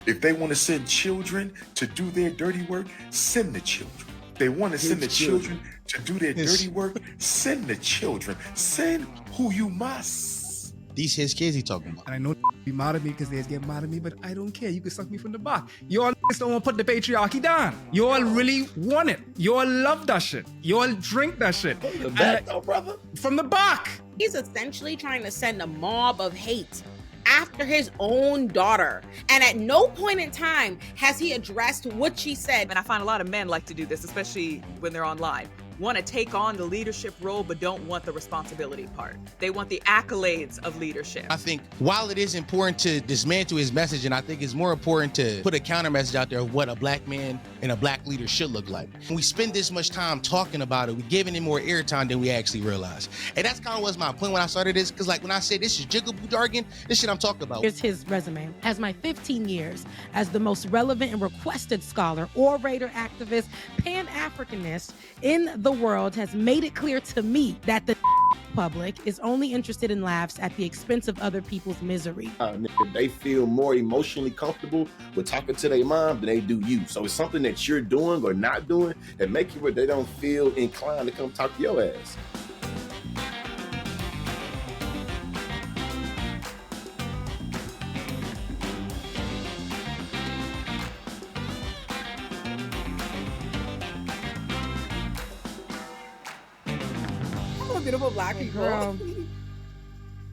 If they want to send children to do their dirty work, send the children. If they want to send the children to do their dirty work, send the children. Send who you must. These his kids he talking about. And I know be mad at me because they get mad at me, but I don't care. You can suck me from the back. You all don't want to put the patriarchy down. You all really want it. You all love that shit. You all drink that shit. From the back, though, brother. From the back. He's essentially trying to send a mob of hate after his own daughter. And at no point in time has he addressed what she said. And I find a lot of men like to do this, especially when they're online. Want to take on the leadership role, but don't want the responsibility part. They want the accolades of leadership. I think while it is important to dismantle his message, and I think it's more important to put a counter message out there of what a black man and a black leader should look like. When we spend this much time talking about it, we're giving it more airtime than we actually realize. And that's kind of was my point when I started this, because like when I say this is jigaboo jargon, this shit I'm talking about. Here's his resume. As my 15 years as the most relevant and requested scholar, orator, activist, Pan-Africanist in the world has made it clear to me that the public is only interested in laughs at the expense of other people's misery. They feel more emotionally comfortable with talking to their mom than they do you. So it's something that you're doing or not doing that make it where they don't feel inclined to come talk to your ass. Beautiful black people. Girl.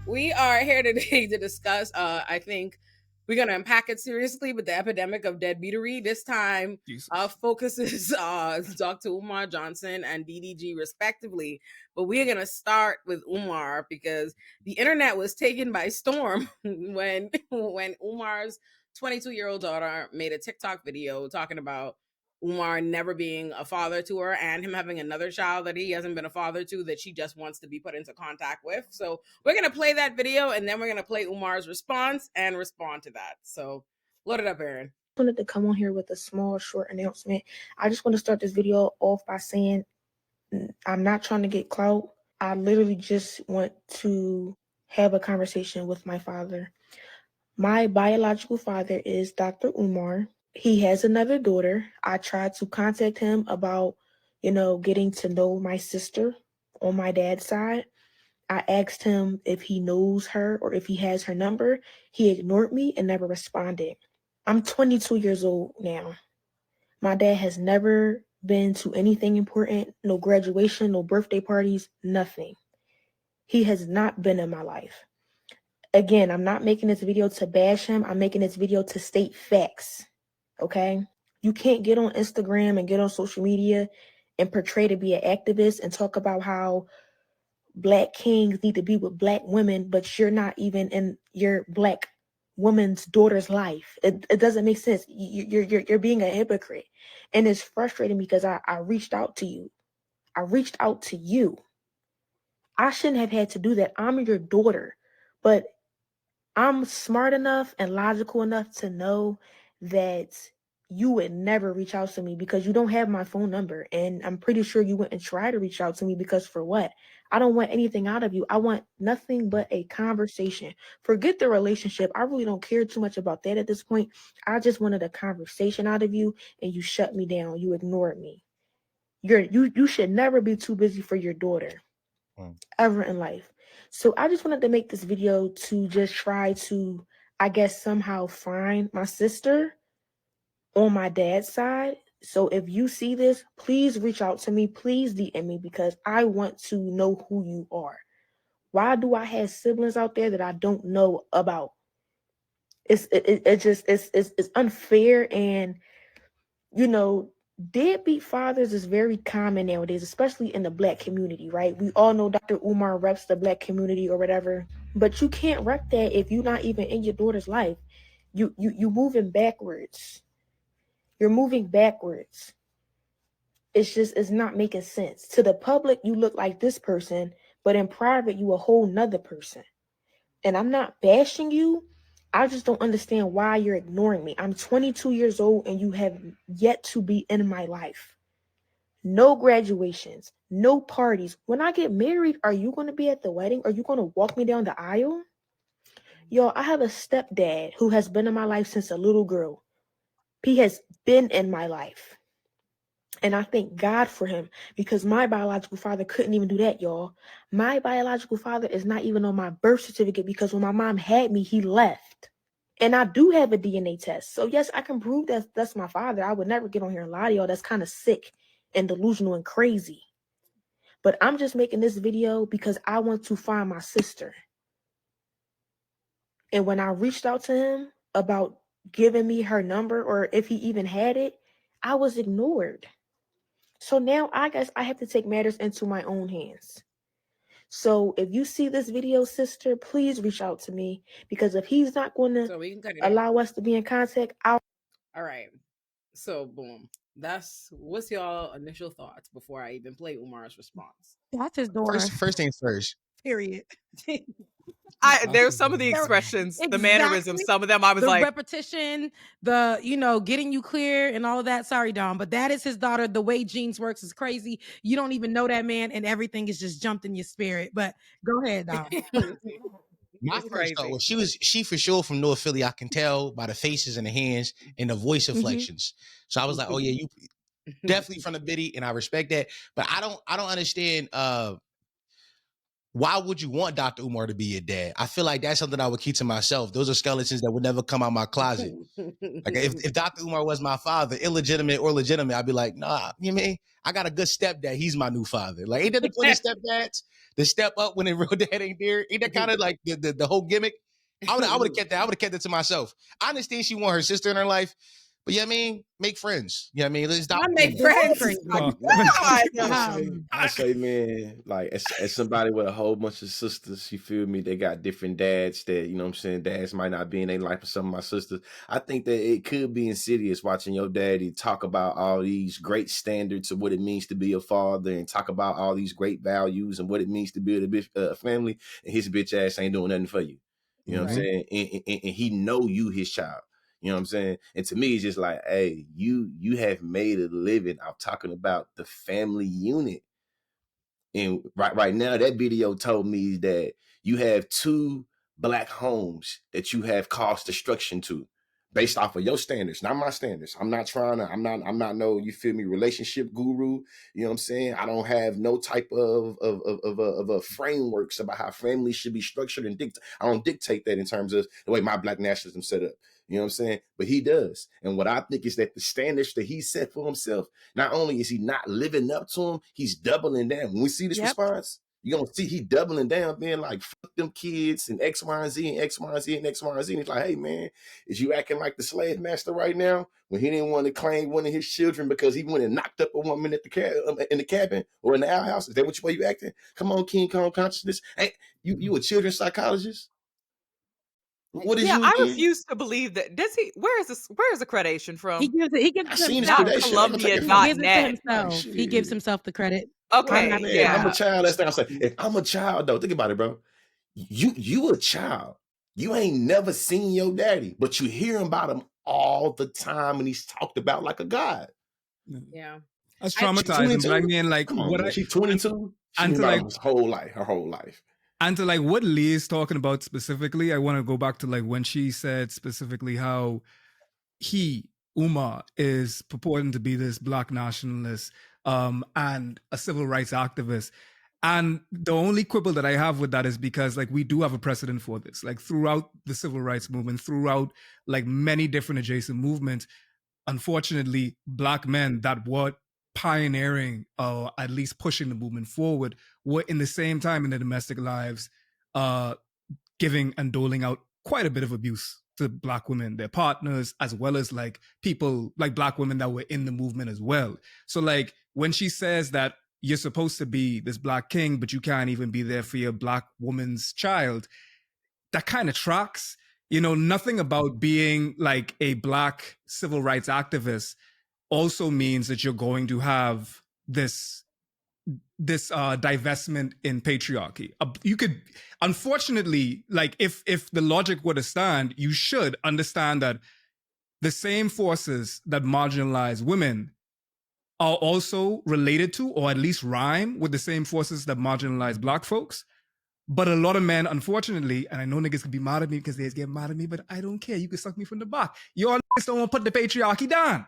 We are here today to discuss, I think we're going to unpack it seriously, but the epidemic of deadbeatery. This time focuses Dr. Umar Johnson and DDG respectively. But we're going to start with Umar because the internet was taken by storm when Umar's 22-year-old daughter made a TikTok video talking about Umar never being a father to her and him having another child that he hasn't been a father to that she just wants to be put into contact with. So we're going to play that video and then we're going to play Umar's response and respond to that. So load it up, Aaron. I wanted to come on here with a small, short announcement. I just want to start this video off by saying I'm not trying to get clout. I literally just want to have a conversation with my father. My biological father is Dr. Umar. He has another daughter. I tried to contact him about, getting to know my sister on my dad's side. I asked him if he knows her or if he has her number. He ignored me and never responded. I'm 22 years old now. My dad has never been to anything important, no graduation, no birthday parties, nothing. He has not been in my life. Again, I'm not making this video to bash him. I'm making this video to state facts. Okay, you can't get on Instagram and get on social media and portray to be an activist and talk about how black kings need to be with black women, but you're not even in your black woman's daughter's life. It doesn't make sense. You're being a hypocrite, and it's frustrating because I reached out to you. I reached out to you. I shouldn't have had to do that. I'm your daughter, but I'm smart enough and logical enough to know that you would never reach out to me because you don't have my phone number. And I'm pretty sure you wouldn't try to reach out to me because for what? I don't want anything out of you. I want nothing but a conversation. Forget the relationship. I really don't care too much about that at this point. I just wanted a conversation out of you and you shut me down. You ignored me. You should never be too busy for your daughter ever in life. So I just wanted to make this video to just try to, I guess, somehow find my sister on my dad's side. So if you see this, please reach out to me. Please DM me because I want to know who you are. Why do I have siblings out there that I don't know about? It's unfair, and deadbeat fathers is very common nowadays, especially in the black community, right? We all know Dr. Umar reps the black community or whatever, but you can't rep that if you're not even in your daughter's life. You moving backwards. You're moving backwards. It's not making sense. To the public, you look like this person, but in private, you a whole nother person. And I'm not bashing you. I just don't understand why you're ignoring me. I'm 22 years old and you have yet to be in my life. No graduations, no parties. When I get married, are you going to be at the wedding? Are you going to walk me down the aisle? Yo, I have a stepdad who has been in my life since a little girl. He has been in my life. And I thank God for him because my biological father couldn't even do that, y'all. My biological father is not even on my birth certificate because when my mom had me, he left. And I do have a DNA test. So yes, I can prove that that's my father. I would never get on here and lie to y'all. That's kind of sick and delusional and crazy. But I'm just making this video because I want to find my sister. And when I reached out to him about giving me her number or if he even had it, I was ignored. So now I guess I have to take matters into my own hands. So if you see this video, sister, please reach out to me because if he's not going to allow us to be in contact, I'll. All right. So boom. What's y'all initial thoughts before I even play Umar's response? That's his daughter. First things first. Period. There's some of the expressions, the mannerisms, some of them I was the like repetition, getting you clear and all of that. Sorry, Dom, but that is his daughter. The way Jeans works is crazy. You don't even know that man, and everything is just jumped in your spirit. But go ahead, Dom. My first thought was she for sure from North Philly. I can tell by the faces and the hands and the voice inflections. So I was like, oh yeah, you definitely from the Biddy, and I respect that. But I don't understand. Why would you want Dr. Umar to be your dad? I feel like that's something I would keep to myself. Those are skeletons that would never come out my closet. Like if Dr. Umar was my father, illegitimate or legitimate, I'd be like, nah, you mean I got a good stepdad. He's my new father. Like ain't that the point of stepdads? The step up when the real dad ain't there. Ain't that kind of like the whole gimmick? I would have kept that. I would have kept it to myself. I understand she want her sister in her life. But you know what I mean? Make friends. You know what I mean? Let's stop. Make friends. I say, man, like as somebody with a whole bunch of sisters, you feel me? They got different dads that, you know what I'm saying? Dads might not be in their life for some of my sisters. I think that it could be insidious watching your daddy talk about all these great standards of what it means to be a father and talk about all these great values and what it means to build a family. And his bitch ass ain't doing nothing for you. You know what I'm saying? And he know you his child. You know what I'm saying? And to me, it's just like, hey, you have made a living. I'm talking about the family unit. And right now, that video told me that you have 2 Black homes that you have caused destruction to based off of your standards, not my standards. I'm not no, you feel me, relationship guru. You know what I'm saying? I don't have no type of frameworks about how families should be structured and I don't dictate that in terms of the way my Black nationalism set up. You know what I'm saying? But he does. And what I think is that the standards that he set for himself, not only is he not living up to them, he's doubling down. When we see this response, you're going to see he doubling down, being like, fuck them kids and X, Y, and Z and X, Y, and Z and X, Y, and Z. And he's like, hey, man, is you acting like the slave master right now when he didn't want to claim one of his children because he went and knocked up a woman at in the cabin or in the outhouse? Is that which way you acting? Come on, King Kong consciousness. Hey, you a children's psychologist? What is you again? I refuse to believe that. Does he? Where is accreditation from? He gives it himself. He gives himself the credit. Okay, I'm a child. That's what I'm saying. If I'm a child, though, think about it, bro. You a child. You ain't never seen your daddy, but you hear about him all the time, and he's talked about like a god. Yeah, that's traumatizing. But I mean, like, come on, she's 22. She knew about her whole life. And to like what Lee is talking about specifically, I want to go back to like when she said specifically how Umar, is purporting to be this Black nationalist and a civil rights activist. And the only quibble that I have with that is because like we do have a precedent for this. Like throughout the civil rights movement, throughout like many different adjacent movements, unfortunately, Black men that were pioneering or at least pushing the movement forward were in the same time in their domestic lives giving and doling out quite a bit of abuse to Black women, their partners, as well as like people like Black women that were in the movement as well. So like when she says that you're supposed to be this Black king, but you can't even be there for your Black woman's child, that kind of tracks. You know, nothing about being like a Black civil rights activist also means that you're going to have this divestment in patriarchy. You could, unfortunately, like if the logic were to stand, you should understand that the same forces that marginalize women are also related to, or at least rhyme with the same forces that marginalize Black folks. But a lot of men, unfortunately, and I know niggas can be mad at me because they get mad at me, but I don't care. You can suck me from the back. Y'all niggas don't want to put the patriarchy down.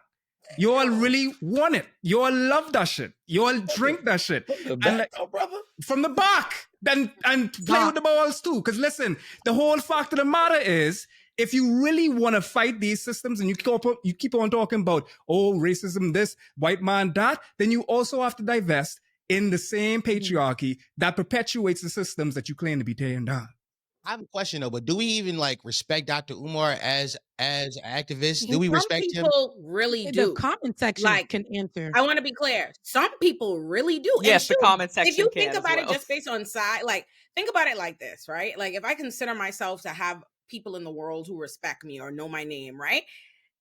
Y'all really want it. Y'all love that shit. Y'all drink that shit. The And back, like, oh, brother. from the back. And play with the balls too. Because listen, the whole fact of the matter is, if you really want to fight these systems and you keep on talking about, oh, racism, this, white man, that, then you also have to divest in the same patriarchy that perpetuates the systems that you claim to be tearing down. I have a question though, but do we even like respect Dr. Umar as an activist? Do we Some respect him? people really The do. comment section Like, can answer. I want to be clear. Some people really do. Yes, And the comment section if you can think as about it well. just based on side, like think about it like this, right? Like if I consider myself to have people in the world who respect me or know my name, right?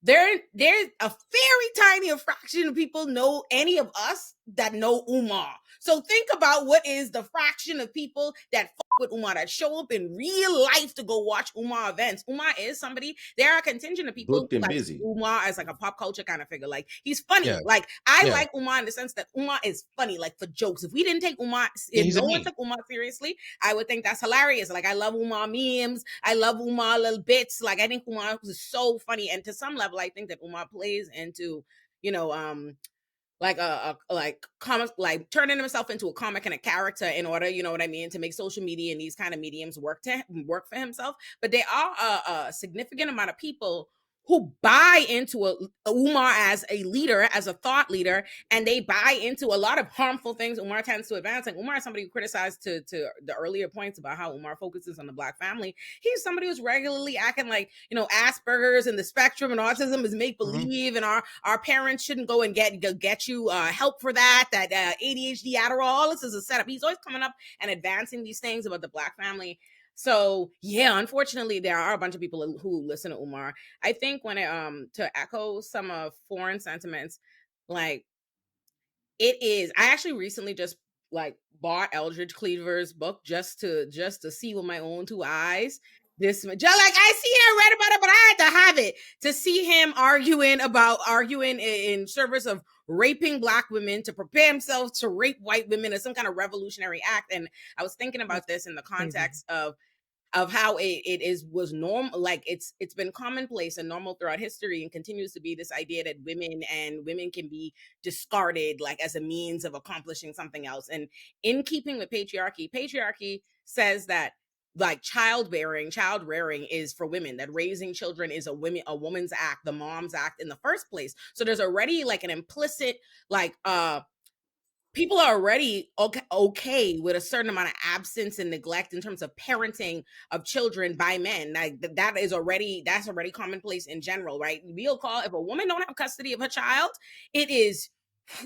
There's a very tiny fraction of people know any of us that know Umar. So think about what is the fraction of people that fuck with Umar, that show up in real life to go watch Umar events. Umar is somebody, there are a contingent of people Booked who and like busy. Umar as like a pop culture kind of figure. Like he's funny. Yeah. Like I Yeah. like Umar in the sense that Umar is funny, like for jokes. If we didn't take Umar, Yeah, if he's a no one meme. took Umar seriously, I would think that's hilarious. Like I love Umar memes. I love Umar little bits. Like I think Umar was so funny. And to some level, I think that Umar plays into, you know, like like comic, like turning himself into a comic and a character in order, you know what I mean, to make social media and these kind of mediums work for himself. But there are a significant amount of people who buy into a Umar as a leader, as a thought leader, and they buy into a lot of harmful things Umar tends to advance. Like Umar is somebody who criticized to the earlier points about how Umar focuses on the Black family. He's somebody who's regularly acting like, you know, Asperger's and the spectrum and autism is make believe, and our parents shouldn't go and get you help for that ADHD Adderall. All this is a setup. He's always coming up and advancing these things about the Black family. So yeah, unfortunately, there are a bunch of people who listen to Umar. I think when it to echo some of foreign sentiments, like it is. I actually recently just like bought Eldridge Cleaver's book just to see with my own two eyes. Just like I see it, I read about it, but I had to have it to see him arguing in service of raping Black women to prepare himself to rape white women as some kind of revolutionary act. And I was thinking about this in the context of how it was normal, like it's been commonplace and normal throughout history and continues to be, this idea that women can be discarded like as a means of accomplishing something else. And in keeping with patriarchy says that like child rearing is for women, that raising children is a woman's act, the mom's act in the first place. So there's already like an implicit like people are already okay with a certain amount of absence and neglect in terms of parenting of children by men. Like that's already commonplace in general, right? We'll call, if a woman don't have custody of her child, it is,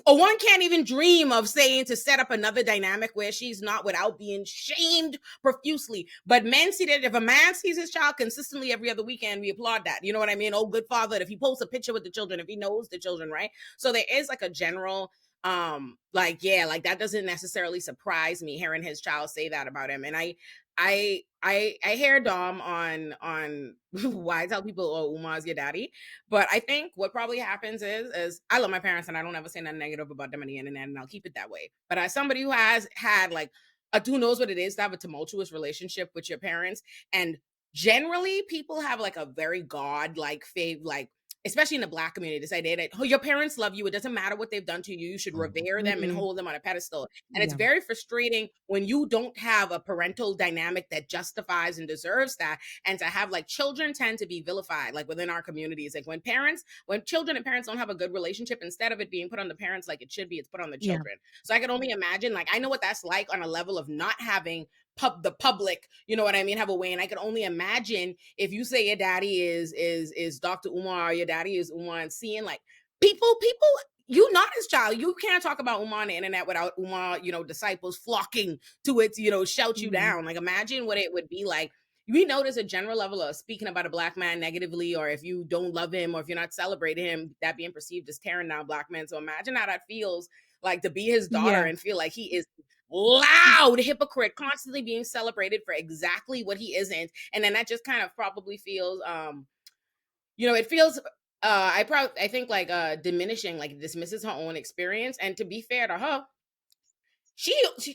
or one can't even dream of saying to set up another dynamic where she's not, without being shamed profusely. But men see that if a man sees his child consistently every other weekend, we applaud that. You know what I mean? Oh, good father. If he posts a picture with the children, if he knows the children, right? So there is like a general like that doesn't necessarily surprise me hearing his child say that about him. And I hear Dom on why I tell people, oh, Umar's your daddy. But I think what probably happens is I love my parents and I don't ever say nothing negative about them on the internet, and I'll keep it that way. But as somebody who has had like who knows what it is to have a tumultuous relationship with your parents, and generally people have like a very God-like faith, like especially in the Black community, this idea that, oh, your parents love you. It doesn't matter what they've done to you. You should revere them and hold them on a pedestal. And it's very frustrating when you don't have a parental dynamic that justifies and deserves that. And to have like children tend to be vilified, like within our communities. Like when children and parents don't have a good relationship, instead of it being put on the parents like it should be, it's put on the children. So I can only imagine, like, I know what that's like on a level of not having the public, you know what I mean, have a way. And I can only imagine if you say your daddy is Dr. Umar, or your daddy is Umar, and seeing like people, you not his child. You can't talk about Umar on the internet without Umar, disciples flocking to it to, shout you down. Like imagine what it would be like. We know there's a general level of speaking about a Black man negatively, or if you don't love him, or if you're not celebrating him, that being perceived as tearing down Black men. So imagine how that feels like to be his daughter and feel like he is loud hypocrite, constantly being celebrated for exactly what he isn't. And then that just kind of probably feels it feels I think like diminishing, like dismisses her own experience. And to be fair to her,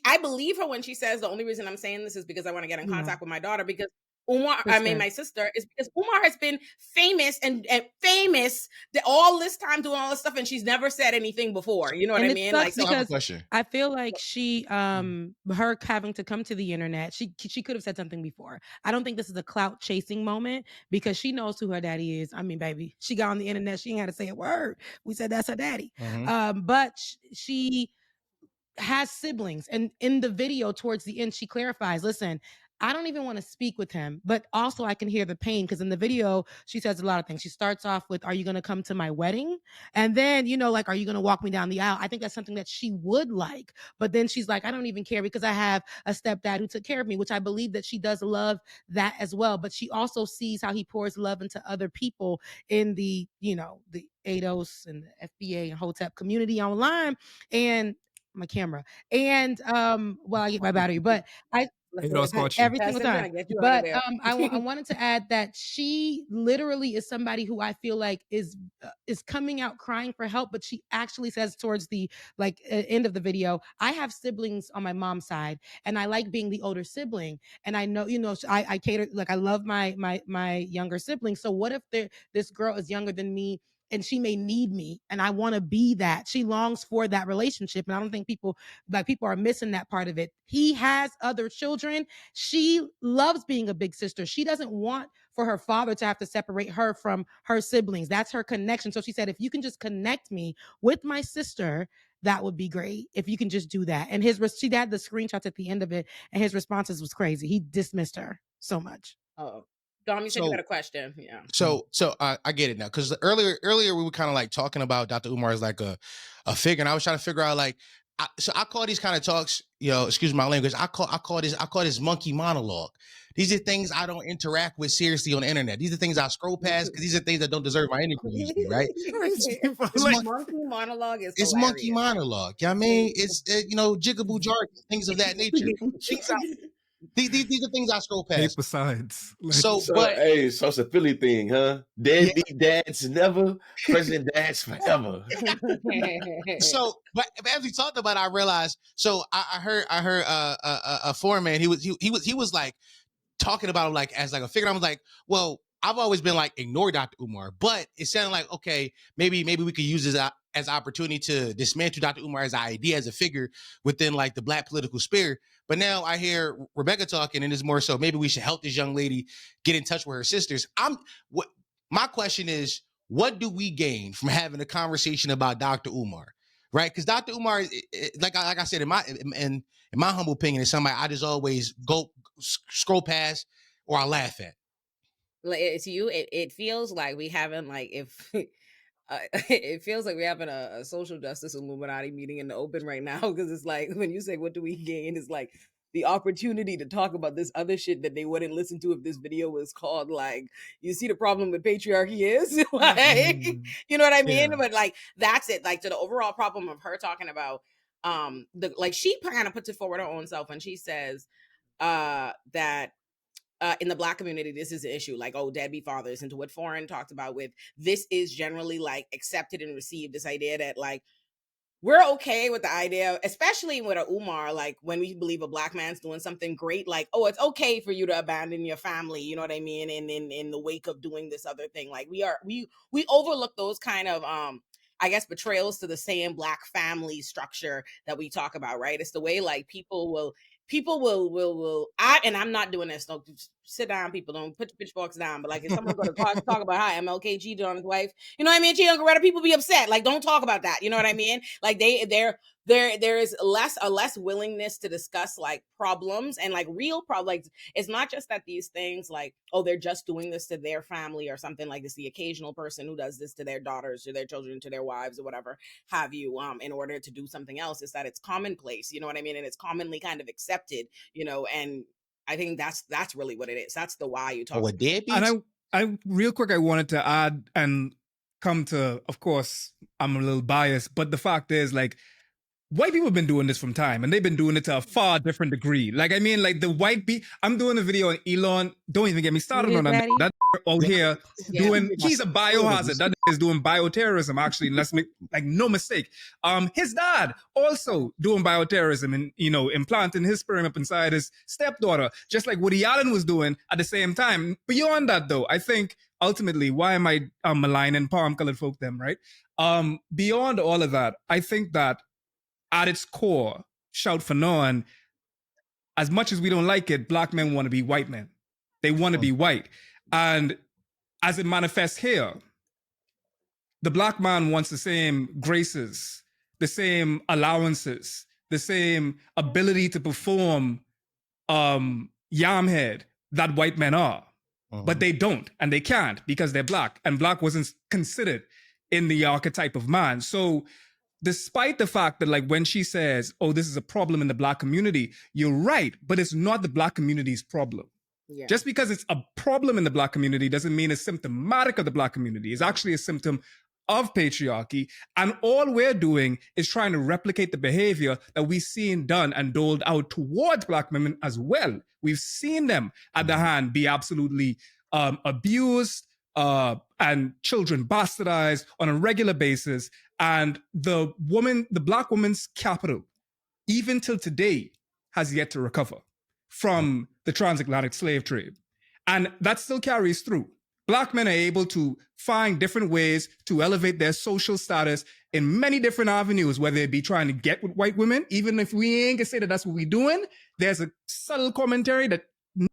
I believe her when she says the only reason I'm saying this is because I want to get in contact with my daughter, because Umar, my sister, is because Umar has been famous and famous all this time doing all this stuff, and she's never said anything before. You know what I mean? Like, so because I feel like she, her having to come to the internet, she could have said something before. I don't think this is a clout chasing moment, because she knows who her daddy is. I mean, baby, she got on the internet, she ain't had to say a word. We said that's her daddy. But she has siblings, and in the video towards the end she clarifies, listen, I don't even want to speak with him, but also I can hear the pain, because in the video she says a lot of things. She starts off with, are you going to come to my wedding? And then, like, are you going to walk me down the aisle? I think that's something that she would like, but then she's like, I don't even care, because I have a stepdad who took care of me, which I believe that she does love that as well. But she also sees how he pours love into other people in the the ADOS and the FBA and HOTEP community online, and my camera, and while I get my battery, but everything was done. But I wanted to add that she literally is somebody who I feel like is coming out crying for help, but she actually says towards the end of the video, I have siblings on my mom's side, and I like being the older sibling, and I know I cater, like, I love my younger siblings. So what if this girl is younger than me, and she may need me, and I want to be that. She longs for that relationship, and I don't think people are missing that part of it. He has other children. She loves being a big sister. She doesn't want for her father to have to separate her from her siblings. That's her connection. So she said, if you can just connect me with my sister, that would be great. If you can just do that. And she had the screenshots at the end of it, and his responses was crazy. He dismissed her so much. Oh, Dom, you said you had a question. Yeah. So I get it now, because earlier we were kind of like talking about Dr. Umar as like a figure, and I was trying to figure out like, so I call these kind of talks, excuse my language, I call this monkey monologue. These are things I don't interact with seriously on the internet. These are things I scroll past, because these are things that don't deserve my energy usually, right? Monkey monologue is it's hilarious. monkey monologue. I mean, it's jigaboo jargon, things of that nature. These are things I scroll past. Besides, so it's a Philly thing, huh? Deadbeat dads never, president dads forever. So, but as we talked about it, I realized. So I heard a foreman. He was like talking about him like as like a figure. I was like, well, I've always been like ignore Dr. Umar, but it sounded like, okay, maybe we could use this as opportunity to dismantle Dr. Umar as an idea, as a figure within like the Black political sphere. But now I hear Rebecca talking, and it's more so maybe we should help this young lady get in touch with her sisters. My question is, what do we gain from having a conversation about Dr. Umar, right? Because Dr. Umar, like I said, in my humble opinion, is somebody I just always go scroll past or I laugh at. To you, it feels like we haven't it feels like we're having a social justice Illuminati meeting in the open right now, because it's like when you say what do we gain, it's like the opportunity to talk about this other shit that they wouldn't listen to if this video was called like, you see the problem with patriarchy is like, you know what I mean? But like that's it, like to the overall problem of her talking about she kind of puts it forward her own self when she says that in the Black community, this is an issue, like, deadbeat fathers, and to what Foreign talked about with this is generally like accepted and received, this idea that like we're okay with the idea, especially with a Umar, like when we believe a Black man's doing something great, like, it's okay for you to abandon your family, you know what I mean? And in the wake of doing this other thing, like we overlook those kind of I guess betrayals to the same Black family structure that we talk about, right? It's the way like people will and I'm not doing this. Don't sit down, people. Don't put your pitchforks down. But like, if someone's going to talk about how MLK cheated on his wife, you know what I mean? Cheated on Coretta, people be upset. Like, don't talk about that. You know what I mean? Like, there is a less willingness to discuss like problems and like real problems. Like, it's not just that these things like, they're just doing this to their family or something like this. The occasional person who does this to their daughters, to their children, to their wives, or whatever have you, in order to do something else. Is that it's commonplace. You know what I mean? And it's commonly kind of accepted. And I think that's really what it is. That's the why you talk. And I real quick, I wanted to add and come to, of course, I'm a little biased, but the fact is, like, white people have been doing this from time, and they've been doing it to a far different degree. Like, I mean, like the white I'm doing a video on Elon. Don't even get me started on that. That out here doing, he's a biohazard. That is doing bioterrorism, actually. Let's make, like, no mistake. His dad also doing bioterrorism and, you know, implanting his sperm up inside his stepdaughter, just like Woody Allen was doing at the same time. Beyond that, though, I think ultimately, why am I maligning palm-colored folk them, right? Beyond all of that, I think that at its core, shout for none, as much as we don't like it, black men want to be white men. They want to be white. And as it manifests here, the black man wants the same graces, the same allowances, the same ability to perform yam head that white men are. But they don't, and they can't because they're black. And black wasn't considered in the archetype of man. So despite the fact that, like, when she says, oh, this is a problem in the black community, you're right, but it's not the black community's problem. Yeah. Just because it's a problem in the black community doesn't mean it's symptomatic of the black community. It's actually a symptom of patriarchy. And all we're doing is trying to replicate the behavior that we've seen done and doled out towards black women as well. We've seen them at the hand be absolutely abused, and children bastardized on a regular basis. And the black woman's capital, even till today, has yet to recover from the transatlantic slave trade. And that still carries through. Black men are able to find different ways to elevate their social status in many different avenues, whether it be trying to get with white women, even if we ain't gonna say that that's what we're doing. There's a subtle commentary that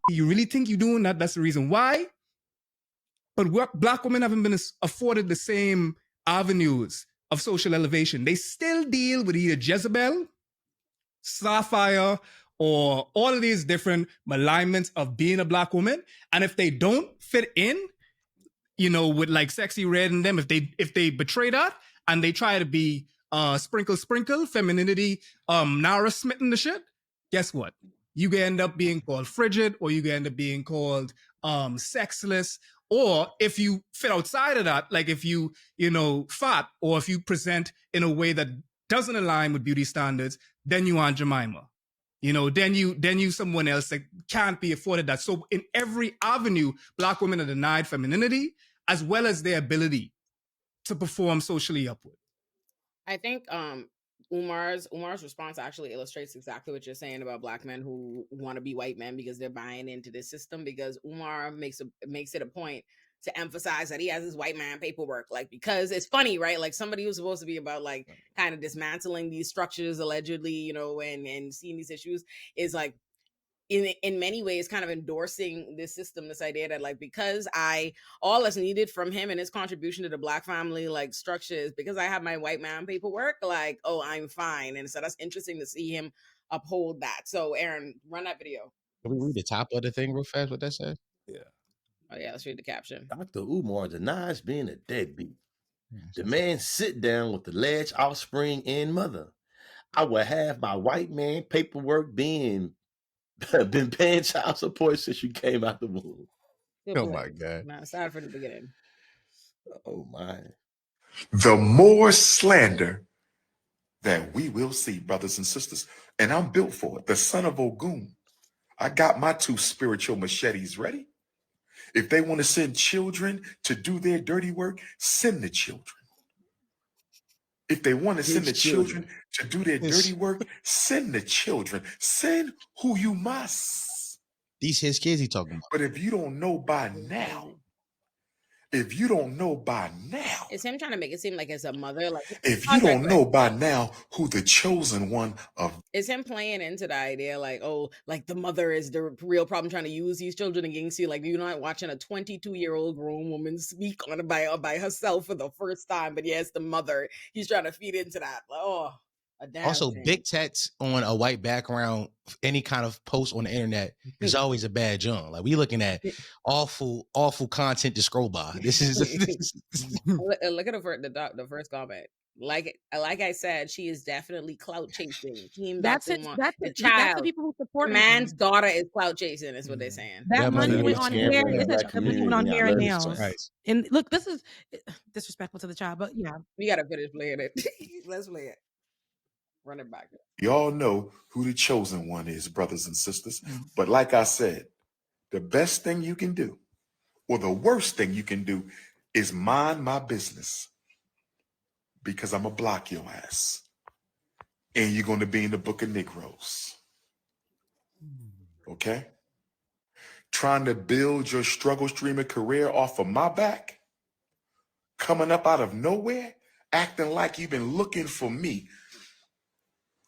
you really think you're doing that, that's the reason why. But black women haven't been afforded the same avenues of social elevation. They still deal with either Jezebel, Sapphire, or all of these different malignments of being a black woman. And if they don't fit in, you know, with like Sexy Red and them, if they betray that and they try to be sprinkle, femininity, Nara smitten the shit, guess what? You can end up being called frigid, or you can end up being called sexless. Or if you fit outside of that, like if you know, fat, or if you present in a way that doesn't align with beauty standards, then you Aunt Jemima. You know, then you someone else that can't be afforded that. So in every avenue, black women are denied femininity as well as their ability to perform socially upward. I think Umar's response actually illustrates exactly what you're saying about black men who want to be white men because they're buying into this system, because Umar makes it a point to emphasize that he has his white man paperwork, like, because it's funny, right? Like, somebody who's supposed to be about like kind of dismantling these structures allegedly, you know, and seeing these issues is like in many ways kind of endorsing this system, this idea that, like, because all that's needed from him and his contribution to the black family like structure is because I have my white man paperwork, like, oh, I'm fine. And so that's interesting to see him uphold that. So Aaron, run that video. Can we read the top of the thing real fast, what that says? Yeah. Oh yeah, let's read the caption. Dr. Umar denies being a deadbeat. The man sit down with the alleged offspring and mother. I will have my white man paperwork been paying child support since you came out the womb. Oh my God. Now, start from the beginning. Oh my. The more slander that we will see, brothers and sisters. And I'm built for it. The son of Ogun. I got my 2 spiritual machetes ready. If they want to send children to do their dirty work, send the children. If they want to send the children to do their dirty work, send the children. Send who you must. These his kids he talking about. But if you don't know by now, it's him trying to make it seem like it's a mother. Like, if you don't know by now who the chosen one of, it's him playing into the idea like, oh, like the mother is the real problem, trying to use these children against you. Like, you're not watching a 22-year-old grown woman speak on it by herself for the first time, but yeah, it's the mother. He's trying to feed into that. Like, oh. Also, big text on a white background, any kind of post on the internet is always a bad jump. Like, we looking at awful content to scroll by. This is look at the first comment. Like I said, she is definitely clout chasing. That's it. That's the people who support man's daughter is clout chasing. Is what they're saying. That money went on hair. Went on hair and nails. Right. And look, this is disrespectful to the child, but yeah, we gotta finish playing it. Let's play it. Run it back. Y'all know who the chosen one is, brothers and sisters. But like I said, the best thing you can do, or the worst thing you can do, is mind my business, because I'm going to block your ass. And you're going to be in the book of Negroes. Okay? Trying to build your struggle streamer career off of my back, coming up out of nowhere, acting like you've been looking for me.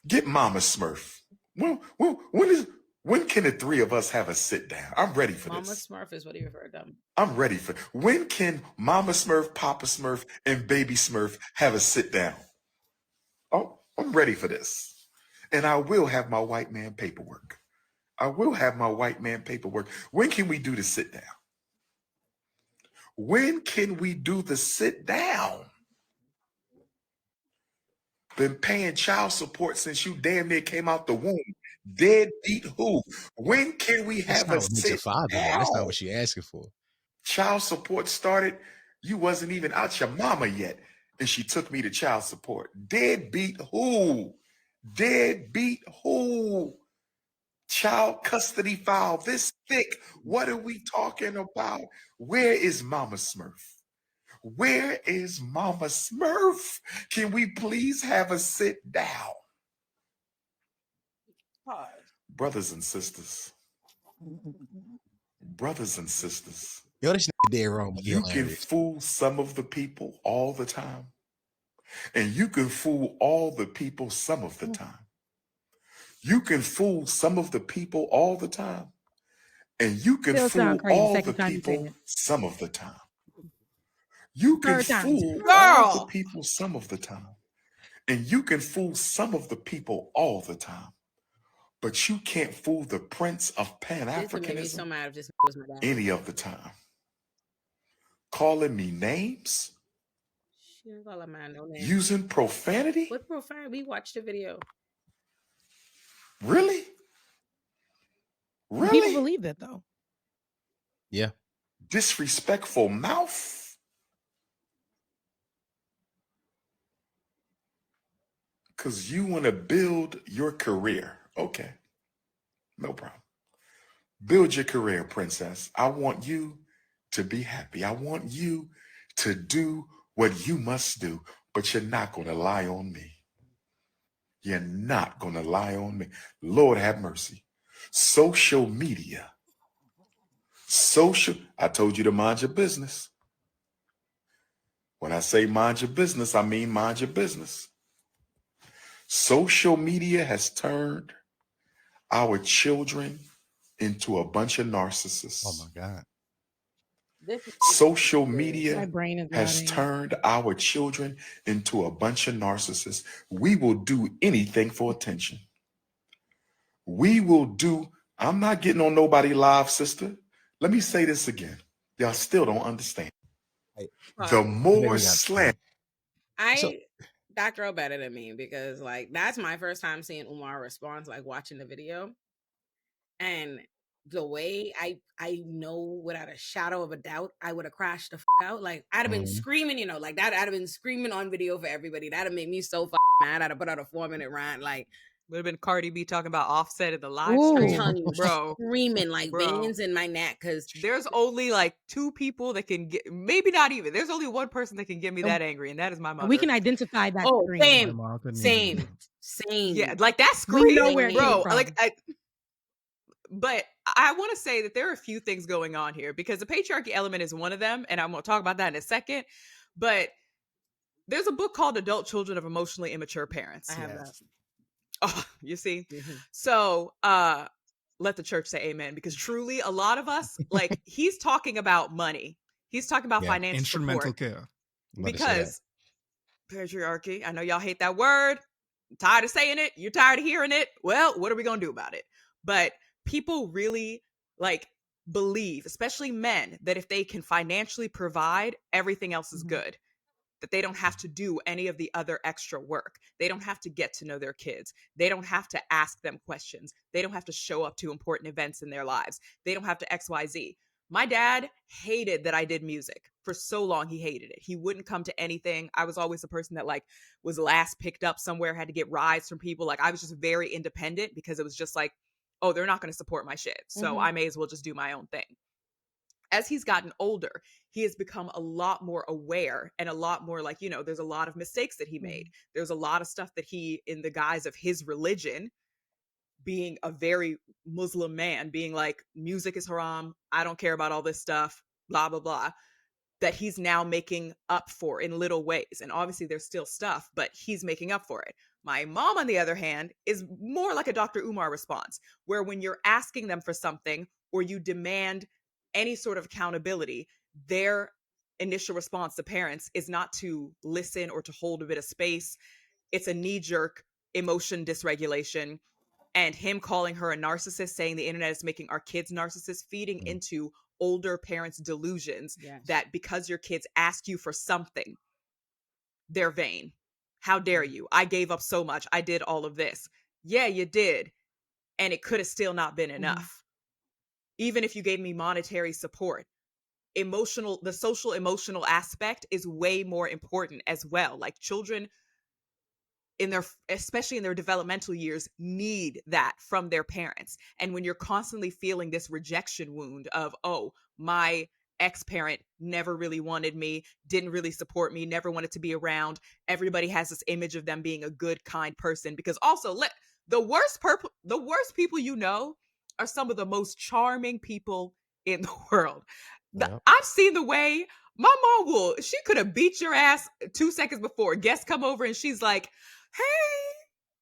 Get Mama Smurf. When can the three of us have a sit down? I'm ready for Mama this. Smurf is what you refer to them. I'm ready for. When can Mama Smurf, Papa Smurf, and Baby Smurf have a sit down? Oh, I'm ready for this. And I will have my white man paperwork. When can we do the sit down? When can we do the sit down? Been paying child support since you damn near came out the womb. Deadbeat who? When can we That's have not a what makes a sit father. down? That's not what she asking for. Child support started, you wasn't even out your mama yet, and she took me to child support. Deadbeat who? Deadbeat who? Child custody file this thick. What are we talking about? Where is Mama Smurf? Where is Mama Smurf? Can we please have a sit down? Pause. Brothers and sisters. Brothers and sisters. Yo, this nigga dead wrong. But You can fool some of the people all the time. And you can fool all the people some of the time. You can fool some of the people all the time. And you can Still fool sound crazy. all the Second time you say people it. some of the time. You can Third time. fool all the people some of the time. And you can fool some of the people all the time. But you can't fool the prince of This would make me Pan-Africanism so mad if this was my dad. any of the time. Calling me names, She didn't call a man no name. using profanity. What profanity? We watched the video. Really? People Really? believe that though. Yeah. Disrespectful mouth. Because you want to build your career. Okay. No problem. Build your career, princess. I want you to be happy. I want you to do what you must do, but you're not going to lie on me. You're not going to lie on me. Lord have mercy. Social media. I told you to mind your business. When I say mind your business, I mean mind your business. Social media has turned our children into a bunch of narcissists. Oh my God. Social media My brain is has rotting. turned our children into a bunch of narcissists. We will do anything for attention. I'm not getting on nobody live, sister. Let me say this again. Y'all still don't understand. The more slander. That girl better than me, because like that's my first time seeing Umar respond, like watching the video. And the way I know without a shadow of a doubt, I would have crashed the out. Like I'd have been screaming, like that. I'd have been screaming on video for everybody. That'd have made me so mad. I'd have put out a 4-minute rant. Like would have been Cardi B talking about Offset in the live Ooh. stream. I'm telling you, bro, screaming like bro. veins in my neck, because there's only like 2 people that can get, maybe not even. There's only one person that can get me that angry, and that is my mother. We can identify that scream. Same. Yeah, like that scream, We know where it bro. came from. Like but I want to say that there are a few things going on here, because the patriarchy element is one of them, and I'm going to talk about that in a second. But there's a book called Adult Children of Emotionally Immature Parents. I have that. Oh, you see? Mm-hmm. So, let the church say amen, because truly a lot of us, like, he's talking about money. He's talking about financial instrumental support. care. Because patriarchy, I know y'all hate that word. I'm tired of saying it. You're tired of hearing it. Well, what are we going to do about it? But people really like believe, especially men, that if they can financially provide, everything else is good. That they don't have to do any of the other extra work. They don't have to get to know their kids. They don't have to ask them questions. They don't have to show up to important events in their lives. They don't have to XYZ. My dad hated that I did music for so long, he hated it. He wouldn't come to anything. I was always the person that like was last picked up somewhere, had to get rides from people. Like I was just very independent because it was just like, oh, they're not going to support my shit. So I may as well just do my own thing. As he's gotten older, he has become a lot more aware and a lot more like, you know, there's a lot of mistakes that he made. There's a lot of stuff that he, in the guise of his religion, being a very Muslim man, being like, music is haram, I don't care about all this stuff, blah, blah, blah, that he's now making up for in little ways. And obviously there's still stuff, but he's making up for it. My mom, on the other hand, is more like a Dr. Umar response, where when you're asking them for something or you demand any sort of accountability, their initial response to parents is not to listen or to hold a bit of space. It's a knee-jerk emotion dysregulation. And him calling her a narcissist, saying the internet is making our kids narcissists, feeding into older parents' delusions that because your kids ask you for something, they're vain. How dare you? I gave up so much. I did all of this. Yeah, you did. And it could have still not been enough. Even if you gave me monetary support. The social emotional aspect is way more important as well. Like children especially in their developmental years, need that from their parents. And when you're constantly feeling this rejection wound of, oh, my ex-parent never really wanted me, didn't really support me, never wanted to be around. Everybody has this image of them being a good, kind person. Because also, the worst people you know are some of the most charming people in the world. I've seen the way my mom she could have beat your ass 2 seconds before. Guests come over and she's like, hey,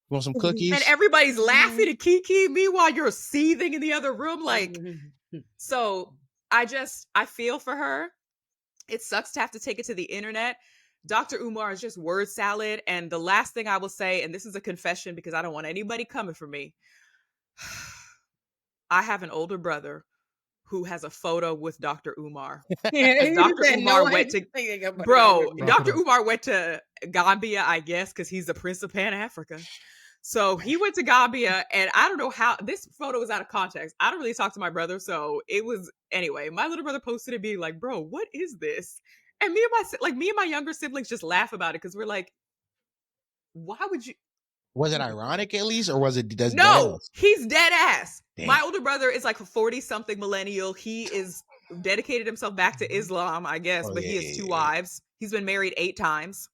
want some cookies? And everybody's laughing and kiki. Meanwhile, you're seething in the other room. Like, so I feel for her. It sucks to have to take it to the internet. Dr. Umar is just word salad. And the last thing I will say, and this is a confession because I don't want anybody coming for me. I have an older brother who has a photo with Dr. Umar. Dr. Umar went to Dr. Umar went to Gambia, I guess, because he's the Prince of Pan-Africa. So he went to Gambia, and I don't know how this photo is out of context. I don't really talk to my brother, so it was anyway. My little brother posted it, being like, "Bro, what is this?" And me and my younger siblings just laugh about it because we're like, "Why would you?" Was it ironic at least, or was it no? Dead he's dead ass. Damn. My older brother is like a 40-something millennial. He is dedicated himself back to Islam, I guess, but he has 2 wives. He's been married 8 times.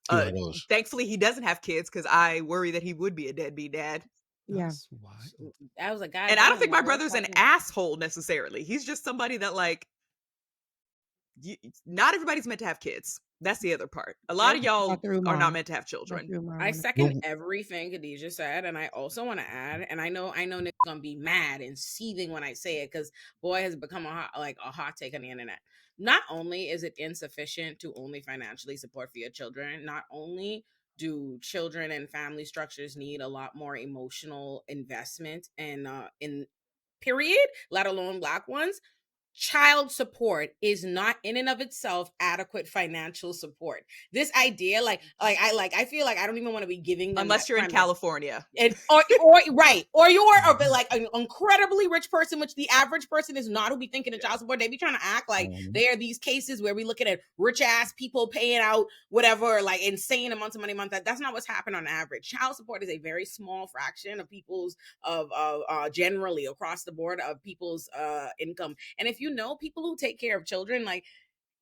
Thankfully, he doesn't have kids because I worry that he would be a deadbeat dad. That's why. That was a guy. And I don't think my brother's an asshole necessarily. He's just somebody that like, not everybody's meant to have kids. That's the other part. A lot of y'all are not meant to have children. I second everything Khadijah said, and I also want to add, and I know Nick's gonna be mad and seething when I say it because boy has become a hot take on the internet. Not only is it insufficient to only financially support for your children, not only do children and family structures need a lot more emotional investment and in period, let alone Black ones. Child support is not in and of itself adequate financial support. This idea, I feel like I don't even want to be giving them unless you're in California, or you're like an incredibly rich person, which the average person is not, who be thinking of child support. They be trying to act like there are these cases where we looking at rich ass people paying out whatever, like insane amounts of money a month. That's not what's happening on average. Child support is a very small fraction of people's generally across the board of people's income. And if you know people who take care of children, like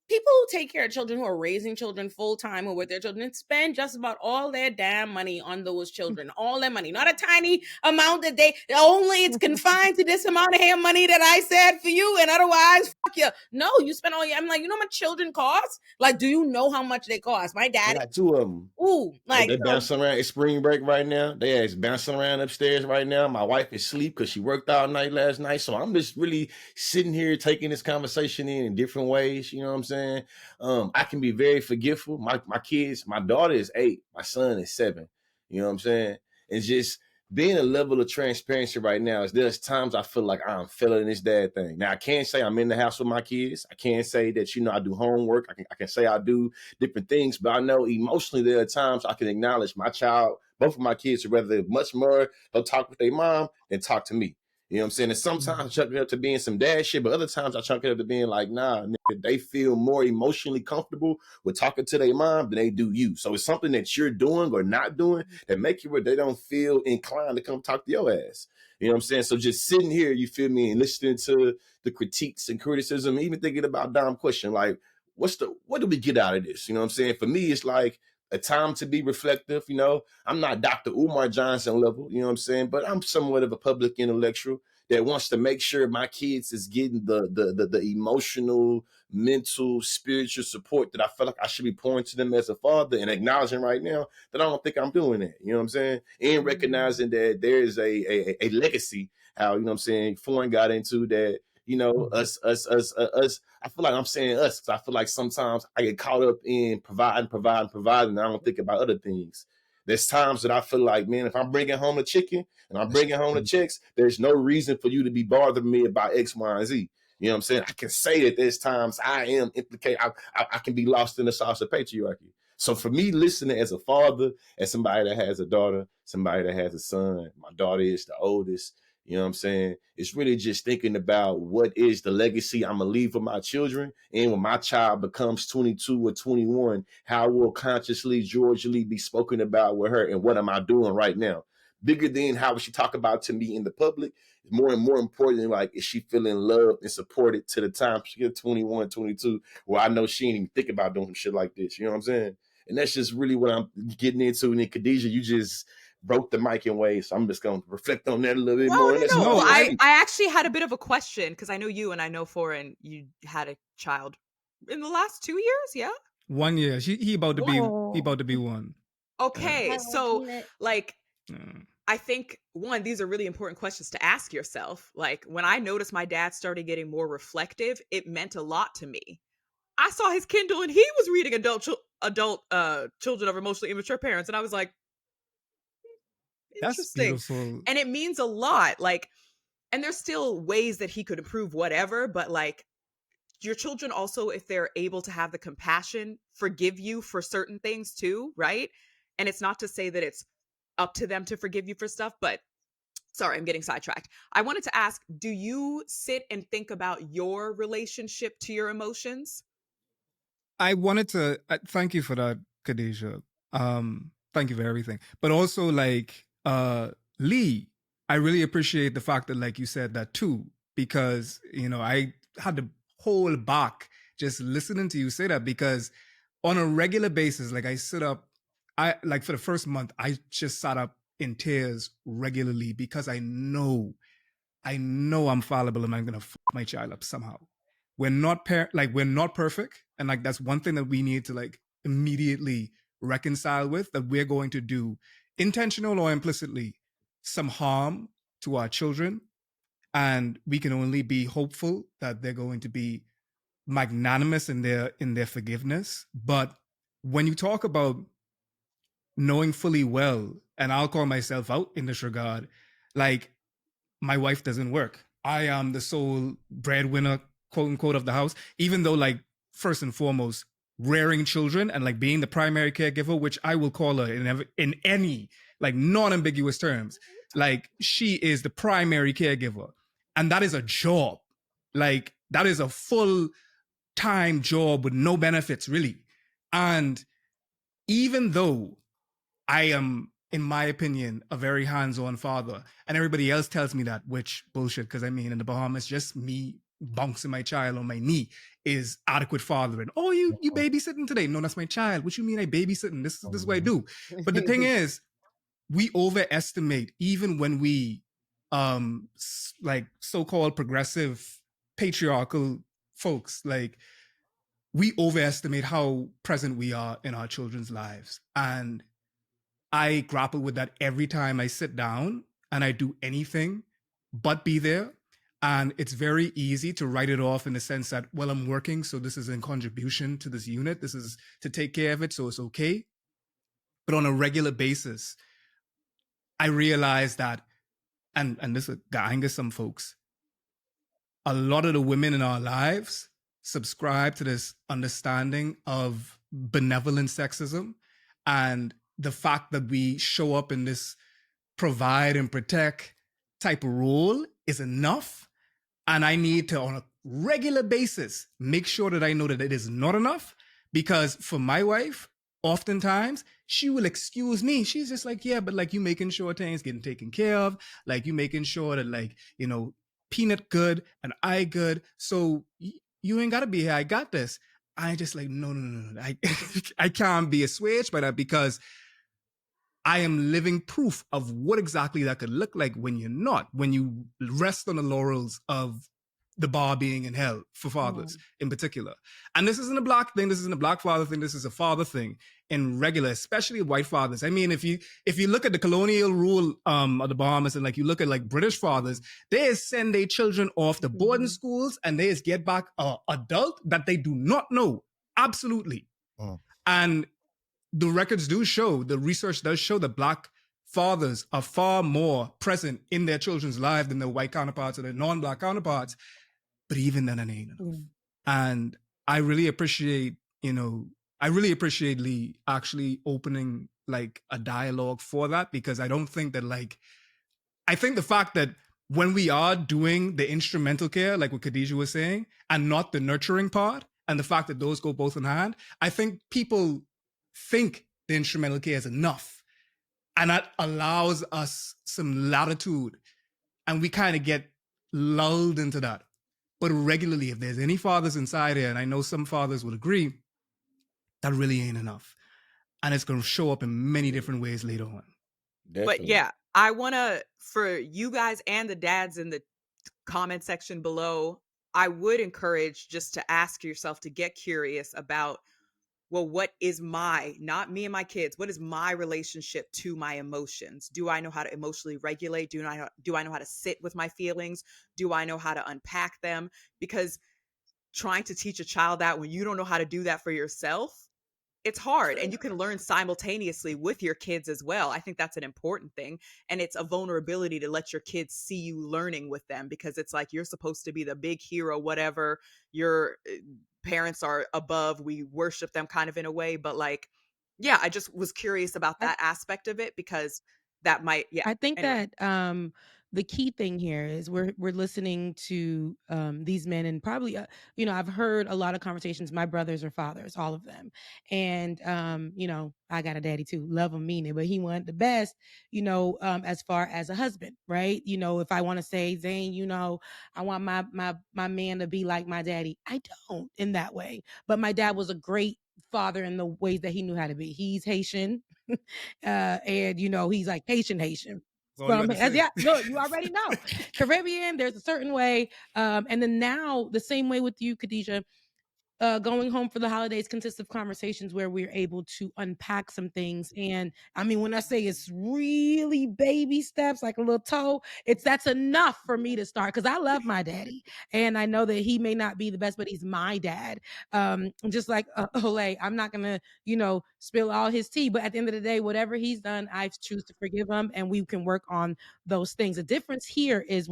people who take care of children, who are raising children full time or with their children, spend just about all their damn money on those children. All their money, not a tiny amount that it's confined to this amount of hair money that I said for you, and otherwise, fuck you. No, you spend all your. I'm like, you know how much children cost? Like, do you know how much they cost? My dad. I got 2 of them. Ooh, like they bouncing around. It's spring break right now. They is bouncing around upstairs right now. My wife is asleep because she worked all night last night. So I'm just really sitting here taking this conversation in different ways. You know what I'm saying? I can be very forgetful. My kids, my daughter is 8, my son is 7. You know what I'm saying? It's just being a level of transparency right now. Is there's times I feel like I'm feeling this dad thing. Now I can't say I'm in the house with my kids. I can't say that I do homework. I can say I do different things, but I know emotionally there are times I can acknowledge my child. Both of my kids would rather much more they'll talk with their mom than talk to me. You know what I'm saying? And sometimes I chuck it up to being some dad shit, but other times I chuck it up to being like, nah, nigga, they feel more emotionally comfortable with talking to their mom than they do you. So it's something that you're doing or not doing that make you where they don't feel inclined to come talk to your ass. You know what I'm saying? So just sitting here, you feel me, and listening to the critiques and criticism, even thinking about Dom's question, like, what do we get out of this? You know what I'm saying? For me, it's like a time to be reflective. You know, I'm not Dr. Umar Johnson level, you know what I'm saying? But I'm somewhat of a public intellectual that wants to make sure my kids is getting the emotional, mental, spiritual support that I feel like I should be pouring to them as a father, and acknowledging right now that I don't think I'm doing that. You know what I'm saying? And recognizing that there is a legacy, how, you know what I'm saying, Foreign got into that. You know, us. I feel like I'm saying us because I feel like sometimes I get caught up in providing, and I don't think about other things. There's times that I feel like, man, if I'm bringing home the chicken and I'm bringing home the checks, there's no reason for you to be bothering me about X, Y, and Z. You know what I'm saying? I can say that there's times I am implicated. I can be lost in the sauce of patriarchy. So for me, listening as a father, as somebody that has a daughter, somebody that has a son, my daughter is the oldest. You know what I'm saying? It's really just thinking about what is the legacy I'm going to leave for my children. And when my child becomes 22 or 21, how will consciously George Lee be spoken about with her? And what am I doing right now? Bigger than how she talk about to me in the public, more and more important than like, is she feeling loved and supported to the time she gets 21, 22, where I know she ain't even think about doing shit like this. You know what I'm saying? And that's just really what I'm getting into. And then Khadijah, you just broke the mic in ways, so I'm just going to reflect on that a little bit more. No. I actually had a bit of a question because I know you and I know Foreign, you had a child in the last 2 years, yeah? 1 year. He about to be one. Okay, so like, I think one, these are really important questions to ask yourself. Like when I noticed my dad started getting more reflective, it meant a lot to me. I saw his Kindle and he was reading adult children of emotionally immature parents, and I was like, interesting. That's beautiful. And it means a lot. Like, and there's still ways that he could improve whatever, but like your children also, if they're able to have the compassion, forgive you for certain things too, right? And it's not to say that it's up to them to forgive you for stuff, but sorry, I'm getting sidetracked. I wanted to ask, do you sit and think about your relationship to your emotions? I wanted to thank you for that, Khadijah. Thank you for everything. But also, like, Lee, I really appreciate the fact that, like, you said that too, because, you know, I had to hold back just listening to you say that, because on a regular basis, like, I sit up, for the first month, I just sat up in tears regularly because I know I'm fallible and I'm gonna fuck my child up somehow. We're not we're not perfect, and like that's one thing that we need to like immediately reconcile with, that we're going to do, intentional or implicitly, some harm to our children, and we can only be hopeful that they're going to be magnanimous in their forgiveness. But when you talk about knowing fully well, and I'll call myself out in this regard, like, my wife doesn't work. I am the sole breadwinner, quote unquote, of the house, even though, like, first and foremost, rearing children and like being the primary caregiver, which I will call her in any like non-ambiguous terms, like, she is the primary caregiver. And that is a job. Like, that is a full-time job with no benefits, really. And even though I am, in my opinion, a very hands-on father, and everybody else tells me that, which bullshit, because I mean, in the Bahamas, just me bouncing my child on my knee is adequate fathering. Oh, you babysitting today? No, that's my child. What you mean I babysitting? This is what I do. But the thing is, we overestimate, even when we like so-called progressive patriarchal folks, like, we overestimate how present we are in our children's lives. And I grapple with that every time I sit down and I do anything but be there. And it's very easy to write it off in the sense that, well, I'm working, so this is in contribution to this unit. This is to take care of it, so it's okay. But on a regular basis, I realize that, and this is anger some folks, a lot of the women in our lives subscribe to this understanding of benevolent sexism, and the fact that we show up in this provide and protect type of role is enough. And I need to, on a regular basis, make sure that I know that it is not enough. Because for my wife, oftentimes she will excuse me. She's just like, yeah, but like you making sure things getting taken care of. Like you making sure that like, you know, Peanut good and I good. So you ain't got to be here. I got this. I just like, no. I can't be assuaged by that because I am living proof of what exactly that could look like when you're not, when you rest on the laurels of the bar being in hell for fathers in particular. And this isn't a black thing. This isn't a black father thing. This is a father thing in regular, especially white fathers. I mean, if you look at the colonial rule of the Bahamas and like you look at like British fathers, they send their children off to boarding schools and they get back an adult that they do not know. Absolutely. And the records do show, the research does show that black fathers are far more present in their children's lives than their white counterparts or their non-black counterparts. But even then, it ain't enough. And I really appreciate, Lee actually opening like a dialogue for that, because I don't think that I think the fact that when we are doing the instrumental care, like what Khadijah was saying, and not the nurturing part, and the fact that those go both in hand, I think people think the instrumental care is enough. And that allows us some latitude. And we kind of get lulled into that. But regularly, if there's any fathers inside here, and I know some fathers would agree, that really ain't enough. And it's going to show up in many different ways later on. Definitely. But yeah, I want to, for you guys and the dads in the comment section below, I would encourage just to ask yourself to get curious about, well, what is not me and my kids, what is my relationship to my emotions? Do I know how to emotionally regulate? Do I know how to sit with my feelings? Do I know how to unpack them? Because trying to teach a child that when you don't know how to do that for yourself, it's hard. And you can learn simultaneously with your kids as well. I think that's an important thing. And it's a vulnerability to let your kids see you learning with them, because it's like, you're supposed to be the big hero, whatever. Your parents are above, we worship them kind of in a way. But like, yeah, I just was curious about that aspect of it, because that might, I think that the key thing here is we're listening to these men, and probably I've heard a lot of conversations. My brothers are fathers, all of them, and I got a daddy too, love him, mean it, but he wanted the best, as far as a husband, right? If I want to say, Zane, I want my man to be like my daddy, I don't in that way, but my dad was a great father in the ways that he knew how to be. He's Haitian. And he's like Haitian from look, you already know Caribbean, there's a certain way, and then now the same way with you, Khadijah. Going home for the holidays consists of conversations where we're able to unpack some things. And I mean, when I say it's really baby steps, like a little toe, that's enough for me to start, because I love my daddy and I know that he may not be the best, but he's my dad. Just like Olay, I'm not gonna spill all his tea, but at the end of the day, whatever he's done, I choose to forgive him, and we can work on those things. The difference here is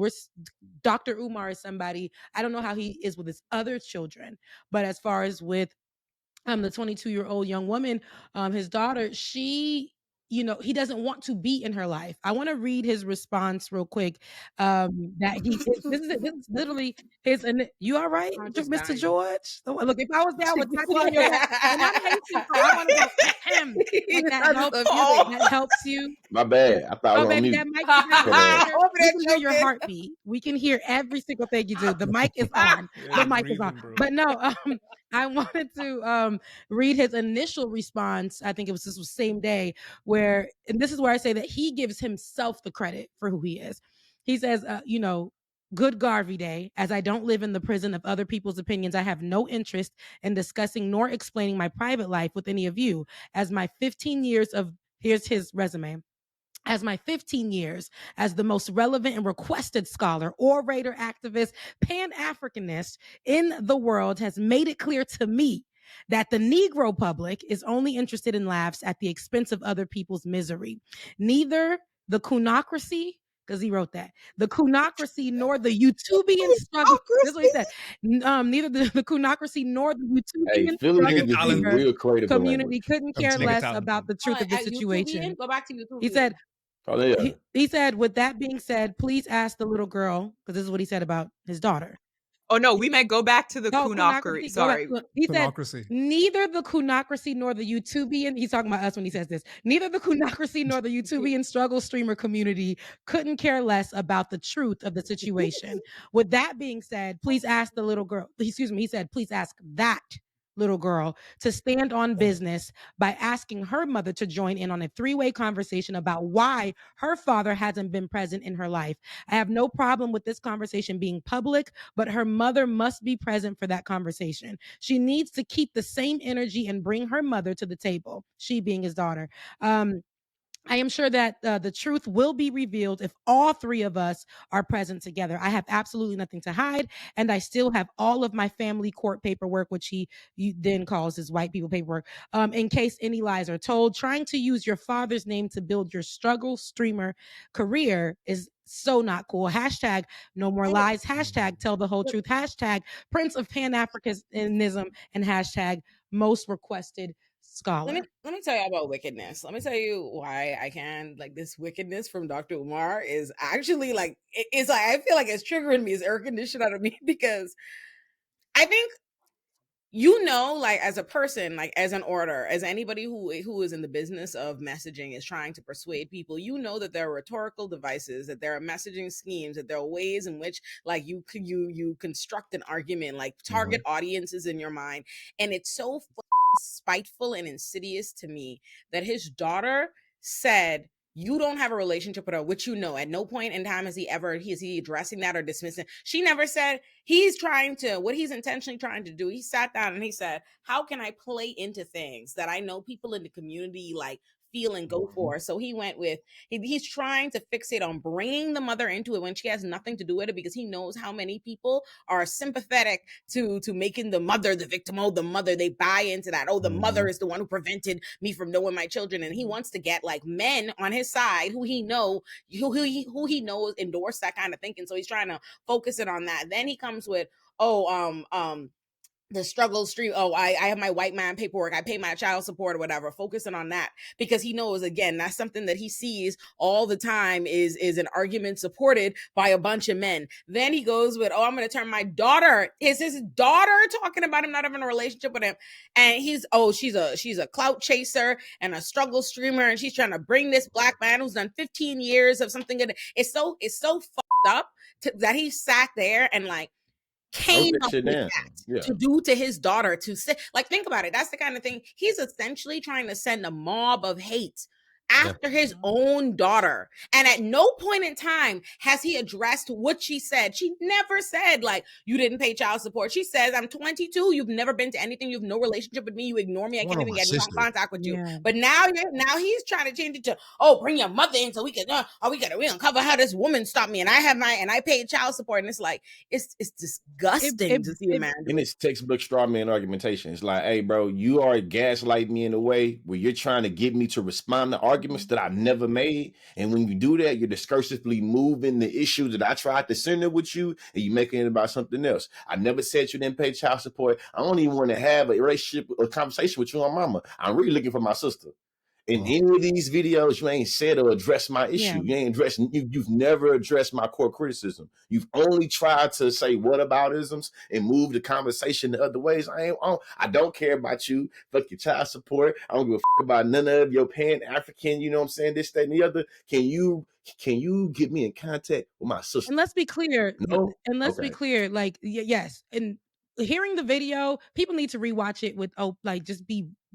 Dr. Umar is somebody, I don't know how he is with his other children, but as far as with the 22-year-old young woman, his daughter, she, he doesn't want to be in her life. I want to read his response real quick. That this is literally his. And you all right, Mr. Dying. George? Look, if I was there, I would touch on your head. And I'm Haitian, so I want to go him. Like that helps you. That helps you. My bad. I thought I was on mute. That mic, we can hear your heartbeat. We can hear every single thing you do. The mic is on. The mic is on. But no, I wanted to read his initial response. I think this was same day, and this is where I say that he gives himself the credit for who he is. He says, good Garvey Day, as I don't live in the prison of other people's opinions, I have no interest in discussing nor explaining my private life with any of you. As my 15 years of, here's his resume. As my 15 years as the most relevant and requested scholar, orator, activist, Pan-Africanist in the world has made it clear to me that the Negro public is only interested in laughs at the expense of other people's misery. Neither the Kunocracy, because he wrote that, the Kunocracy nor the Utopian struggle. This is what he said. Neither the Kunocracy nor the Utopian struggle community couldn't care less about the truth of the situation. Go back to Utopian. He said, Oh, yeah. He said, with that being said, please ask the little girl, because this is what he said about his daughter. Oh no, we meant go back to the kunocracy. Sorry. He said, Kunocracy. neither the kunocracy nor the YouTubian, he's talking about us when he says this, neither the kunocracy nor the YouTubian struggle streamer community couldn't care less about the truth of the situation. With that being said, please ask the little girl, excuse me, he said, please ask that little girl to stand on business by asking her mother to join in on a three-way conversation about why her father hasn't been present in her life. I have no problem with this conversation being public, but her mother must be present for that conversation. She needs to keep the same energy and bring her mother to the table, she being his daughter. I am sure that the truth will be revealed if all three of us are present together. I have absolutely nothing to hide, and I still have all of my family court paperwork, which he then calls his white people paperwork, in case any lies are told. Trying to use your father's name to build your struggle streamer career is so not cool. Hashtag no more lies. Hashtag tell the whole truth. Hashtag Prince of Pan-Africanism, and hashtag most requested scholar. Let me tell you about wickedness. Let me tell you why I can like this wickedness from Dr. Umar is actually like it's like I feel like it's triggering me, it's air conditioned out of me because I think like as a person, like as an orator, as anybody who is in the business of messaging is trying to persuade people, that there are rhetorical devices, that there are messaging schemes, that there are ways in which like you construct an argument, like target audiences in your mind. And it's so spiteful and insidious to me that his daughter said, you don't have a relationship with her, which at no point in time is he addressing that or dismissing. She never said what he's intentionally trying to do. He sat down and he said, how can I play into things that I know people in the community like feel and go for? So he went with, he's trying to fixate on bringing the mother into it when she has nothing to do with it, because he knows how many people are sympathetic to making the mother the victim. Oh, the mother, they buy into that. Oh, the mother is the one who prevented me from knowing my children. And he wants to get like men on his side who he knows endorse that kind of thinking. So he's trying to focus it on that. Then he comes with, the struggle stream. Oh, I have my white man paperwork. I pay my child support or whatever, focusing on that because he knows, again, that's something that he sees all the time is an argument supported by a bunch of men. Then he goes with, I'm going to turn my daughter. Is his daughter talking about him not having a relationship with him? And she's a clout chaser and a struggle streamer. And she's trying to bring this black man who's done 15 years of something good. It's so fucked up that he sat there and like, came up with that to do to his daughter, to say, like, think about it. That's the kind of thing he's essentially trying to send a mob of hate after his own daughter. And at no point in time has he addressed what she said. She never said, like, you didn't pay child support. She says, I'm 22. You've never been to anything. You have no relationship with me. You ignore me. I can't even get in contact with you. But now he's trying to change it to, bring your mother in so we can, we gonna cover how this woman stopped me and I paid child support. And it's like, it's disgusting to see a man do. And it's textbook straw man argumentation. It's like, hey, bro, you are gaslighting me in a way where you're trying to get me to respond to arguments that I never made. And when you do that, you're discursively moving the issue that I tried to center with you, and you're making it about something else. I never said you didn't pay child support. I don't even want to have a relationship or conversation with you and mama. I'm really looking for my sister. In any of these videos, you ain't said or addressed my issue. You ain't addressed. You've never addressed my core criticism. You've only tried to say whataboutisms and move the conversation the other ways. I don't care about you. Fuck your child support. I don't give a fuck about none of your Pan-African. You know what I'm saying? This, that, and the other. Can you get me in contact with my sister? And let's be clear. No. And let's be clear. Like, yes. And hearing the video, people need to rewatch it with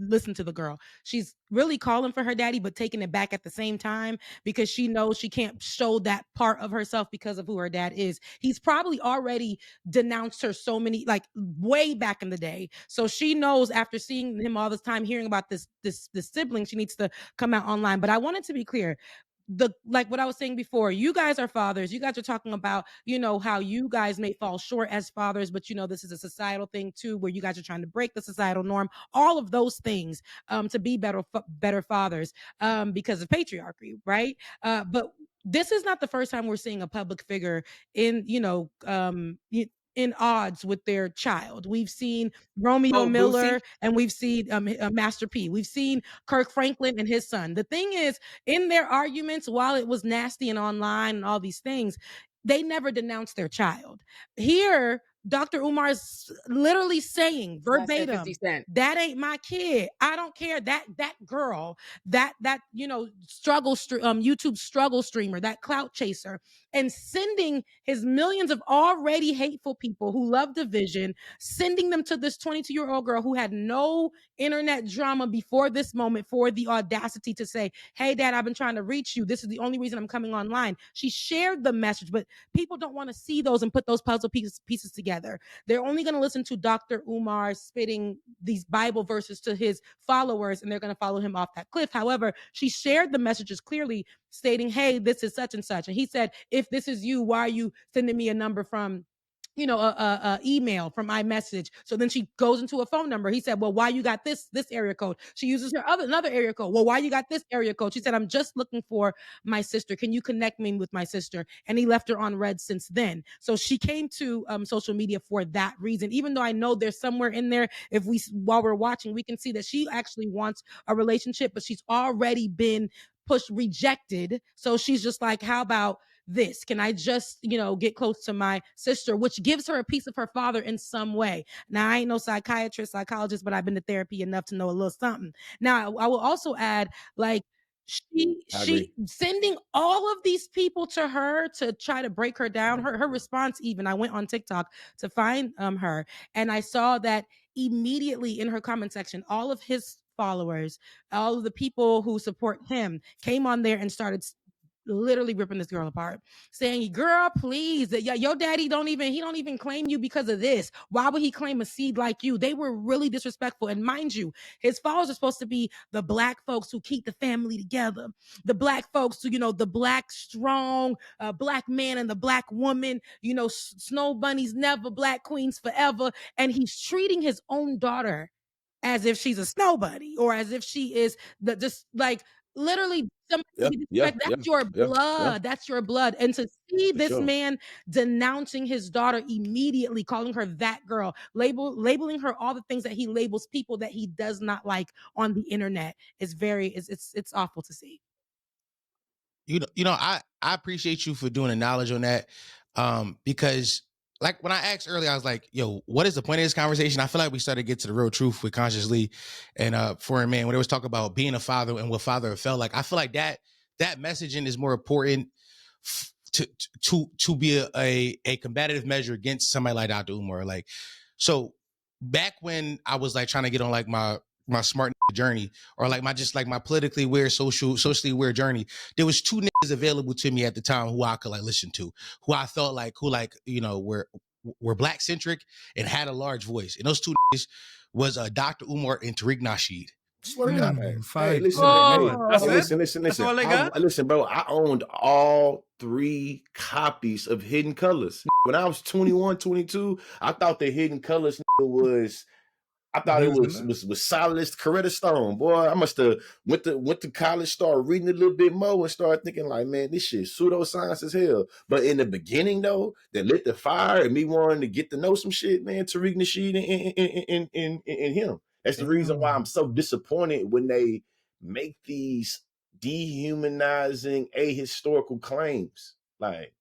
listen to the girl. She's really calling for her daddy, but taking it back at the same time because she knows she can't show that part of herself because of who her dad is. He's probably already denounced her so many, like way back in the day. So she knows after seeing him all this time, hearing about this sibling, she needs to come out online. But I wanted to be clear. Like what I was saying before, you guys are fathers. You guys are talking about, how you guys may fall short as fathers, but this is a societal thing too, where you guys are trying to break the societal norm, all of those things, to be better fathers, because of patriarchy, right? But this is not the first time we're seeing a public figure in, in odds with their child. We've seen Romeo Oh, Miller Boosie. and we've seen Master P. We've seen Kirk Franklin and his son. The thing is, in their arguments, while it was nasty and online and all these things, they never denounced their child. Here, Dr. Umar is literally saying verbatim, 50 Cent. that ain't my kid. I don't care. That girl, that you know, YouTube struggle streamer, that clout chaser, and sending his millions of already hateful people who love division, sending them to this 22-year-old girl who had no internet drama before this moment, for the audacity to say, hey, Dad, I've been trying to reach you. This is the only reason I'm coming online. She shared the message, but people don't want to see those and put those puzzle pieces together. They're only going to listen to Dr. Umar spitting these Bible verses to his followers, and they're going to follow him off that cliff. However, she shared the messages clearly, stating, hey, this is such and such. And he said, if this is you, why are you sending me a number from, you know, a email from iMessage? So then she goes into a phone number. He said, well, why you got this area code? She uses her another area code. Well, why you got this area code? She said, I'm just looking for my sister. Can you connect me with my sister? And he left her on red since then. So she came to social media for that reason, even though I know there's somewhere in there, if we, while we're watching, we can see that she actually wants a relationship, but she's already been rejected. So she's just like, how about this? Can I just, you know, get close to my sister, which gives her a piece of her father in some way. Now, I ain't no psychiatrist, psychologist, but I've been to therapy enough to know a little something. Now, I will also add, like, she sending all of these people to her to try to break her down. Her response, even, I went on TikTok to find her, and I saw that immediately in her comment section, all of his followers, all of the people who support him, came on there and started literally ripping this girl apart, saying, girl, please, your daddy don't even claim you because of this. Why would he claim a seed like you? They were really disrespectful. And mind you, his followers are supposed to be the Black folks who keep the family together, the Black folks who, you know, the Black strong Black man and the Black woman, you know, snow bunnies never, Black queens forever. And he's treating his own daughter as if she's a snow bunny, or as if she is just like, literally, that's your blood. That's your blood. And to see this man denouncing his daughter immediately, calling her that girl, labeling her all the things that he labels people that he does not like on the internet, is it's awful to see. You know, I appreciate you for doing the knowledge on that, because, like, when I asked earlier, I was like, yo, what is the point of this conversation? I feel like we started to get to the real truth with Conscious Lee and Foreign Man, when they was talking about being a father and what father felt like. I feel like that messaging is more important to be a combative measure against somebody like Dr. Umar. Like, so back when I was like trying to get on like my smart journey, or like my politically aware, socially aware journey, there was two niggas available to me at the time who I could like listen to, who I felt like, you know, were Black centric and had a large voice. And those two niggas was Dr. Umar and Tariq Nasheed. Swear to God. Hey, listen, listen. Listen, bro. I owned all 3 copies of Hidden Colors. When I was 21, 22, I thought the Hidden Colors was, I thought it was solidest Coretta Stone. Boy, I must have went to college, started reading a little bit more, and started thinking like, man, this shit pseudoscience as hell. But in the beginning, though, that lit the fire and me wanting to get to know some shit, man, Tariq Nasheed and him. That's the reason why I'm so disappointed when they make these dehumanizing, ahistorical claims. Like,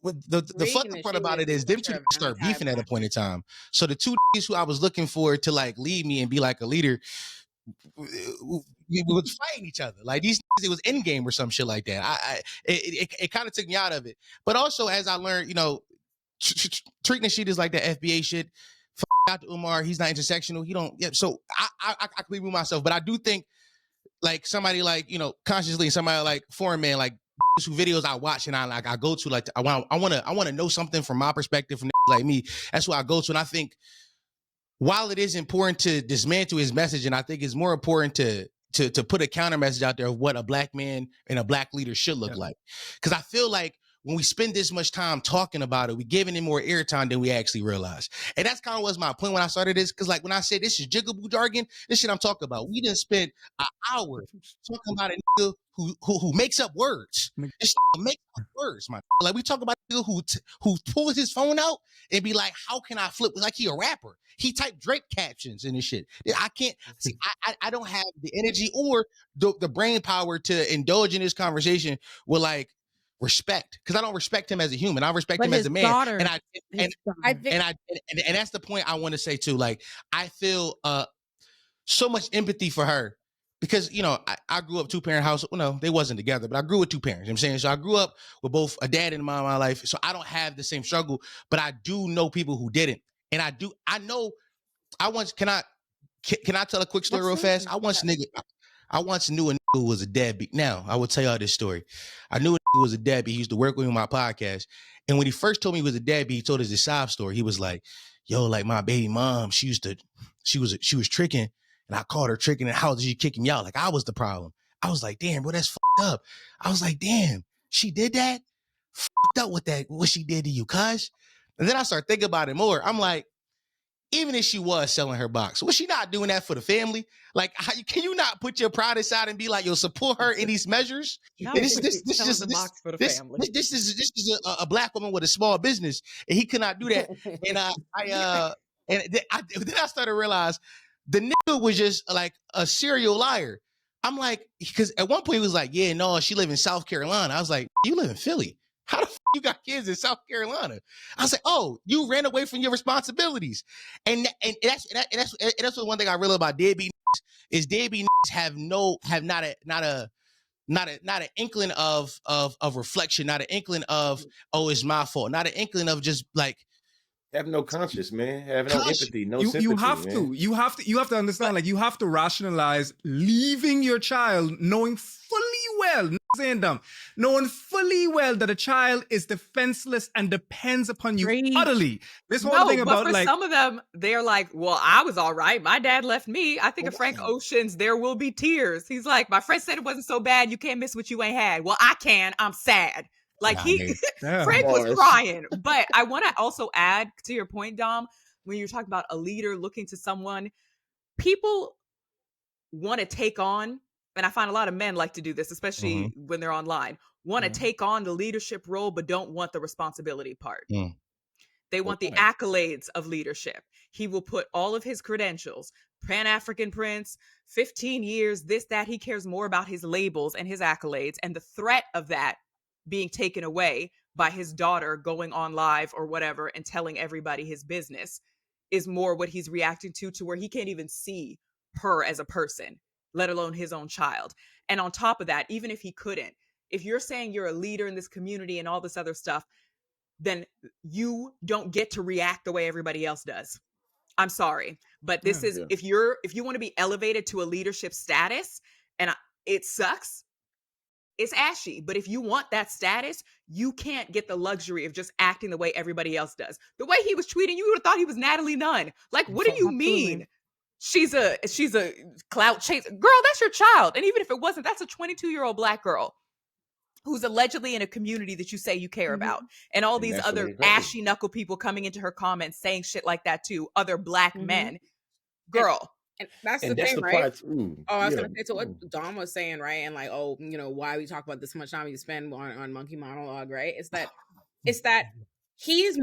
the fucked part about it is them two start beefing at a point in time. So the two who I was looking for to like lead me and be like a leader, we was fighting each other. Like these, it was Endgame or some shit like that. It kind of took me out of it. But also, as I learned, you know, Tariq Nasheed is like that FBA shit. Dr. Umar, he's not intersectional. He don't. Yeah, so I agree with myself, but I do think like somebody like, you know, Conscious Lee, somebody like Foreign Man, like who videos I watch and I go to, like I want to know something from my perspective from like me. That's what I go to, and I think while it is important to dismantle his message, and I think it's more important to put a counter message out there of what a Black man and a Black leader should look like, because I feel like when we spend this much time talking about it, we giving it more airtime than we actually realize. And that's kind of was my point when I started this. Cause like when I say this is jigaboo jargon, this shit I'm talking about. We done spent an hour talking about a nigga who makes up words. This shit makes up words, man. Like we talk about a nigga who pulls his phone out and be like, how can I flip? Like he a rapper. He typed Drake captions and this shit. I can't see. I don't have the energy or the brain power to indulge in this conversation with like respect, because I don't respect him as a human. I respect him as a man. And that's the point I want to say too. Like I feel so much empathy for her because I grew up 2-parent house. Well, no, they wasn't together, but I grew with 2 parents. You know what I'm saying, so I grew up with both a dad and a mom in my life. So I don't have the same struggle, but I do know people who didn't, and I know. Can I tell a quick story real fast? I once knew a nigga who was a deadbeat. Now, I will tell y'all this story. I knew a nigga who was a deadbeat. He used to work with me on my podcast. And when he first told me he was a deadbeat, he told us this sob story. He was like, yo, like my baby mom, she was tricking, and I caught her tricking, and how did she kick me out? Like I was the problem. I was like, damn, bro, that's fucked up. I was like, damn, she did that? Fucked up with that, what she did to you, cuz? And then I started thinking about it more. I'm like, even if she was selling her box, was she not doing that for the family? Like, can you not put your pride aside and be like, yo, support her in these measures? No, This is a black woman with a small business, and he could not do that. And then I started to realize the nigga was just like a serial liar. I'm like, because at one point he was like, yeah, no, she live in South Carolina. I was like, you live in Philly. How the fuck you got kids in South Carolina? I was like, oh, you ran away from your responsibilities. And that's one thing I realized about deadbeat is deadbeat have not an inkling of reflection, not an inkling of, oh, it's my fault, not an inkling of just like have no conscience, man. Have no empathy, no sympathy. You have to understand, like you have to rationalize leaving your child knowing fully well, not saying dumb, knowing fully well that a child is defenseless and depends upon you utterly. This whole thing about, but for like, some of them, they're like, well, I was all right. My dad left me. I think of Frank Ocean's There Will Be Tears. He's like, my friend said it wasn't so bad. You can't miss what you ain't had. Well, I can. I'm sad. Like Frank was crying. But I want to also add to your point, Dom, when you're talking about a leader looking to someone, people want to take on, and I find a lot of men like to do this, especially when they're online, want to take on the leadership role, but don't want the responsibility part. They want the accolades of leadership. He will put all of his credentials, Pan-African Prince, 15 years, this, that. He cares more about his labels and his accolades and the threat of that being taken away by his daughter going on live or whatever and telling everybody his business is more what he's reacting to where he can't even see her as a person, let alone his own child. And on top of that, even if he couldn't, if you're saying you're a leader in this community and all this other stuff, then you don't get to react the way everybody else does. I'm sorry, but this is if you want to be elevated to a leadership status, and it sucks, it's ashy, but if you want that status, you can't get the luxury of just acting the way everybody else does. The way he was tweeting, you would have thought he was Natalie Nunn. Like, what do you mean? She's a clout chaser. Girl, that's your child. And even if it wasn't, that's a 22-year-old black girl who's allegedly in a community that you say you care about. And all these other ashy knuckle people coming into her comments saying shit like that to other black men. Girl. And that's the thing, right? I was gonna say, so what Dom was saying, right? And like, oh, why we talk about this much time you spend on Monkey Monologue, right? It's that he's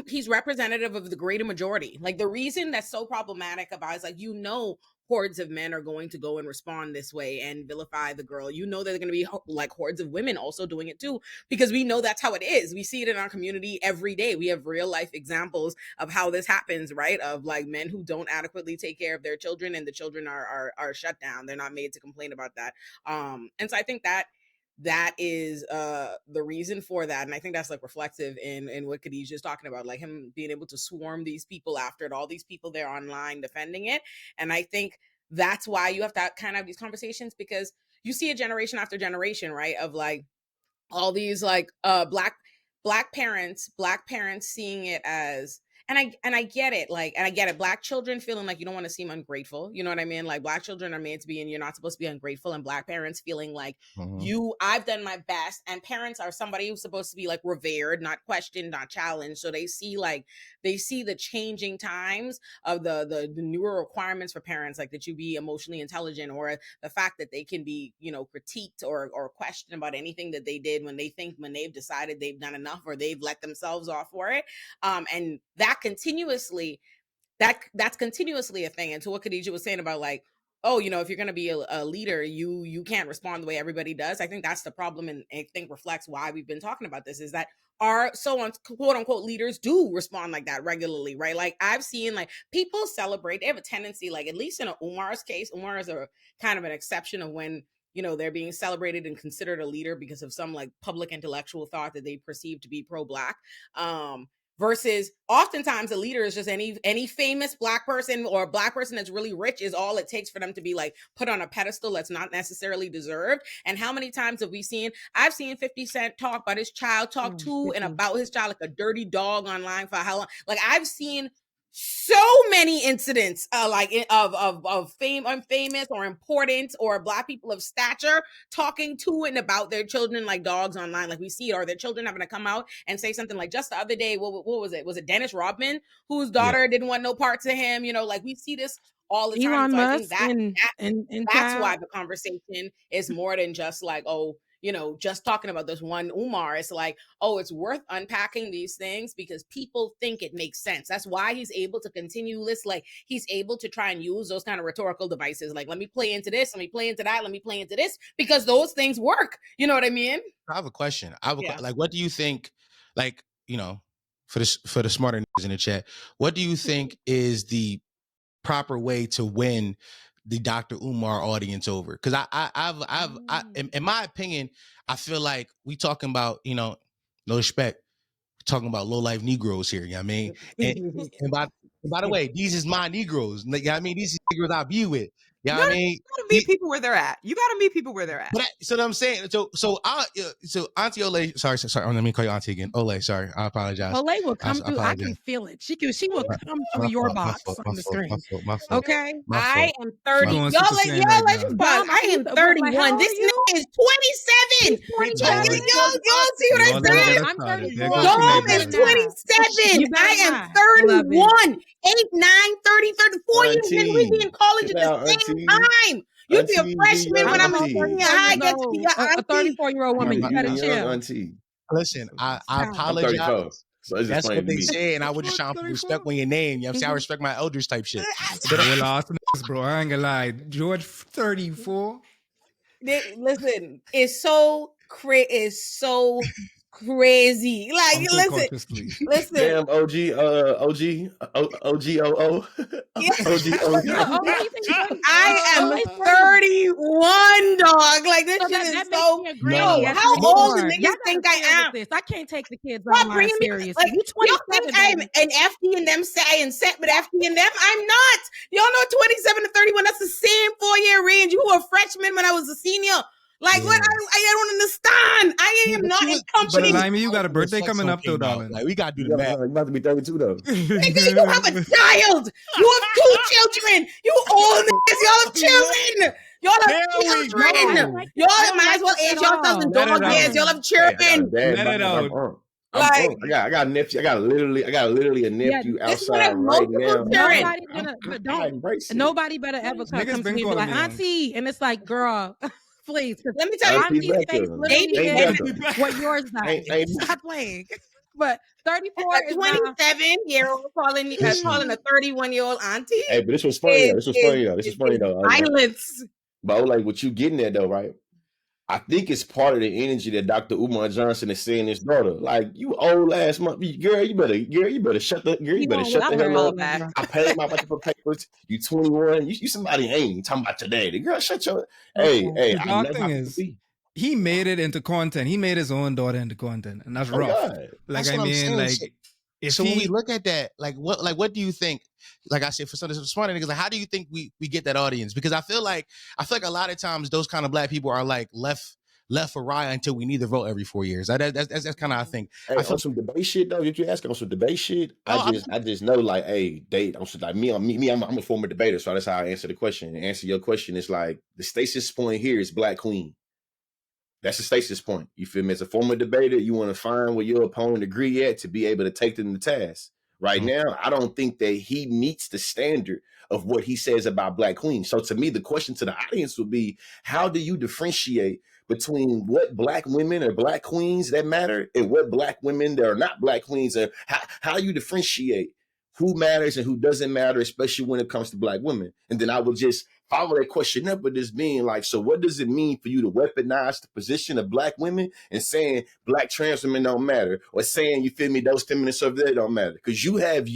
he's representative of the greater majority. Like the reason that's so problematic about is like, hordes of men are going to go and respond this way and vilify the girl. There's going to be like hordes of women also doing it too, because we know that's how it is. We see it in our community every day. We have real life examples of how this happens, right? Of like men who don't adequately take care of their children, and the children are shut down. They're not made to complain about that. And so I think that is the reason for that. And I think that's like reflective in what Khadijah is talking about, like him being able to swarm these people after it, all these people there online defending it. And I think that's why you have to kind of have these conversations, because you see a generation after generation, right, of like all these like black parents seeing it as, and I get it, like, and I get it. Black children feeling like you don't want to seem ungrateful. You know what I mean? Like, Black children are made to be, and you're not supposed to be ungrateful. And Black parents feeling like I've done my best. And parents are somebody who's supposed to be like revered, not questioned, not challenged. So they see the changing times of the newer requirements for parents, like that you be emotionally intelligent, or the fact that they can be, critiqued or questioned about anything that they did when they've decided they've done enough or they've let themselves off for it. And that's continuously a thing. And to what Khadijah was saying about like, oh, if you're going to be a leader, you can't respond the way everybody does. I think that's the problem, and I think reflects why we've been talking about this, is that our so-on quote unquote leaders do respond like that regularly, right? Like I've seen like people celebrate, they have a tendency, like at least in Umar's case, Umar is a kind of an exception of when they're being celebrated and considered a leader because of some like public intellectual thought that they perceive to be pro-Black. Versus oftentimes a leader is just any famous Black person or a Black person that's really rich is all it takes for them to be like put on a pedestal that's not necessarily deserved. And how many times have we seen? I've seen 50 Cent talk about his child, talk to and about his child like a dirty dog online for how long? Like I've seen so many incidents of fame, famous or important or Black people of stature talking to and about their children like dogs online. Like we see it, or their children having to come out and say something like, just the other day, what was it? Was it Dennis Rodman, whose daughter didn't want no parts of him? Like we see this all the time. Elon so Musk I think that's why the conversation is more than just like, just talking about this one Umar. It's like, it's worth unpacking these things because people think it makes sense. That's why he's able to continue this. Like he's able to try and use those kind of rhetorical devices. Like, let me play into this, let me play into that, let me play into this, because those things work. You know what I mean? I have a question. Like, what do you think, like, for the smarter niggas in the chat, what do you think is the proper way to win the Dr. Umar audience over? Because I in my opinion, I feel like we talking about, no respect, talking about low life Negroes here. You know what I mean? And by the way, these is my Negroes. You know what I mean? These are Negroes I view with. You know what I mean? You gotta meet people where they're at. You gotta meet people where they're at. But so I'm saying, so Auntie Olay, sorry, let me call you Auntie again. Olay, sorry, I apologize. Olay will come through. I can feel it. She will come through your box on the screen. Okay, I am 30. Y'all I am 31. This nigga is 27. Y'all see what I'm saying? I'm 31. Dome is 27. I am 31. 8, 9, 30, 34 years in. We be in college at the same time. You'd be a freshman when I'm a senior high. A 34-year-old woman, you better chill. Listen, I apologize. So that's what they say, and I would just try to put respect on your name. You know what I'm saying? I respect my elders type shit. Bro, I ain't gonna lie. George, 34. Listen, it's so crazy. Like, listen. Damn, OG. I am 31, dog. Like, this shit is so. Yo, how old do niggas think I am? I can't take the kids online seriously. Like, y'all think I'm an FD and them saying set with FD and them? I'm not. Y'all know 27 to 31. That's the same 4-year range. You were a freshman when I was a senior. Like, what? I don't understand. I am not in company. But Limey, you got a birthday coming up, though, darling. Like, we got to do the math. You about to be 32, though. Nigga, you have a child. You have 2 children. You old niggas. Y'all have children. Y'all have children. Y'all might as well age yourselves in dog years. Y'all have children. Let it out. I got a nephew. I got literally a nephew outside right now. Nobody better ever come to me and be like, Auntie, and it's like, girl, please. Let me tell you, Auntie's face literally is what yours like. Stop playing. But 34 is 27-year-old calling a 31-year-old auntie. Hey, but this was funny. This was funny though. Violence. But like what you getting at though, right? I think it's part of the energy that Dr. Umar Johnson is seeing his daughter. Like, you old ass girl, you better shut the hell up. I paid my papers. You 21. You somebody ain't talking about your daddy. Girl, shut your. Hey. The dark thing is, he made it into content. He made his own daughter into content, and that's rough. God. Like, that's I mean, like. So when we look at that, what do you think? Like I said, for some smart niggas, like, how do you think we get that audience? Because I feel like a lot of times those kind of Black people are like left left or right until we neither vote every 4 years. That's kind of, I think. Hey, on some debate shit though, did you ask on some debate shit? I just know, like, hey, date on some, like, I'm a former debater, so that's how I answer the question. And answer your question is like, the stasis point here is Black Queen. That's the stasis point. You feel me? As a former debater, you want to find where your opponent agree at to be able to take them to task. Right now, I don't think that he meets the standard of what he says about Black Queen. So to me, the question to the audience would be, how do you differentiate between what Black women or Black queens that matter and what Black women that are not Black queens? And how you differentiate who matters and who doesn't matter, especially when it comes to Black women? And then I would just follow that question up with this being like, so what does it mean for you to weaponize the position of Black women and saying Black trans women don't matter, or saying, you feel me, those feminists over there don't matter? Because you have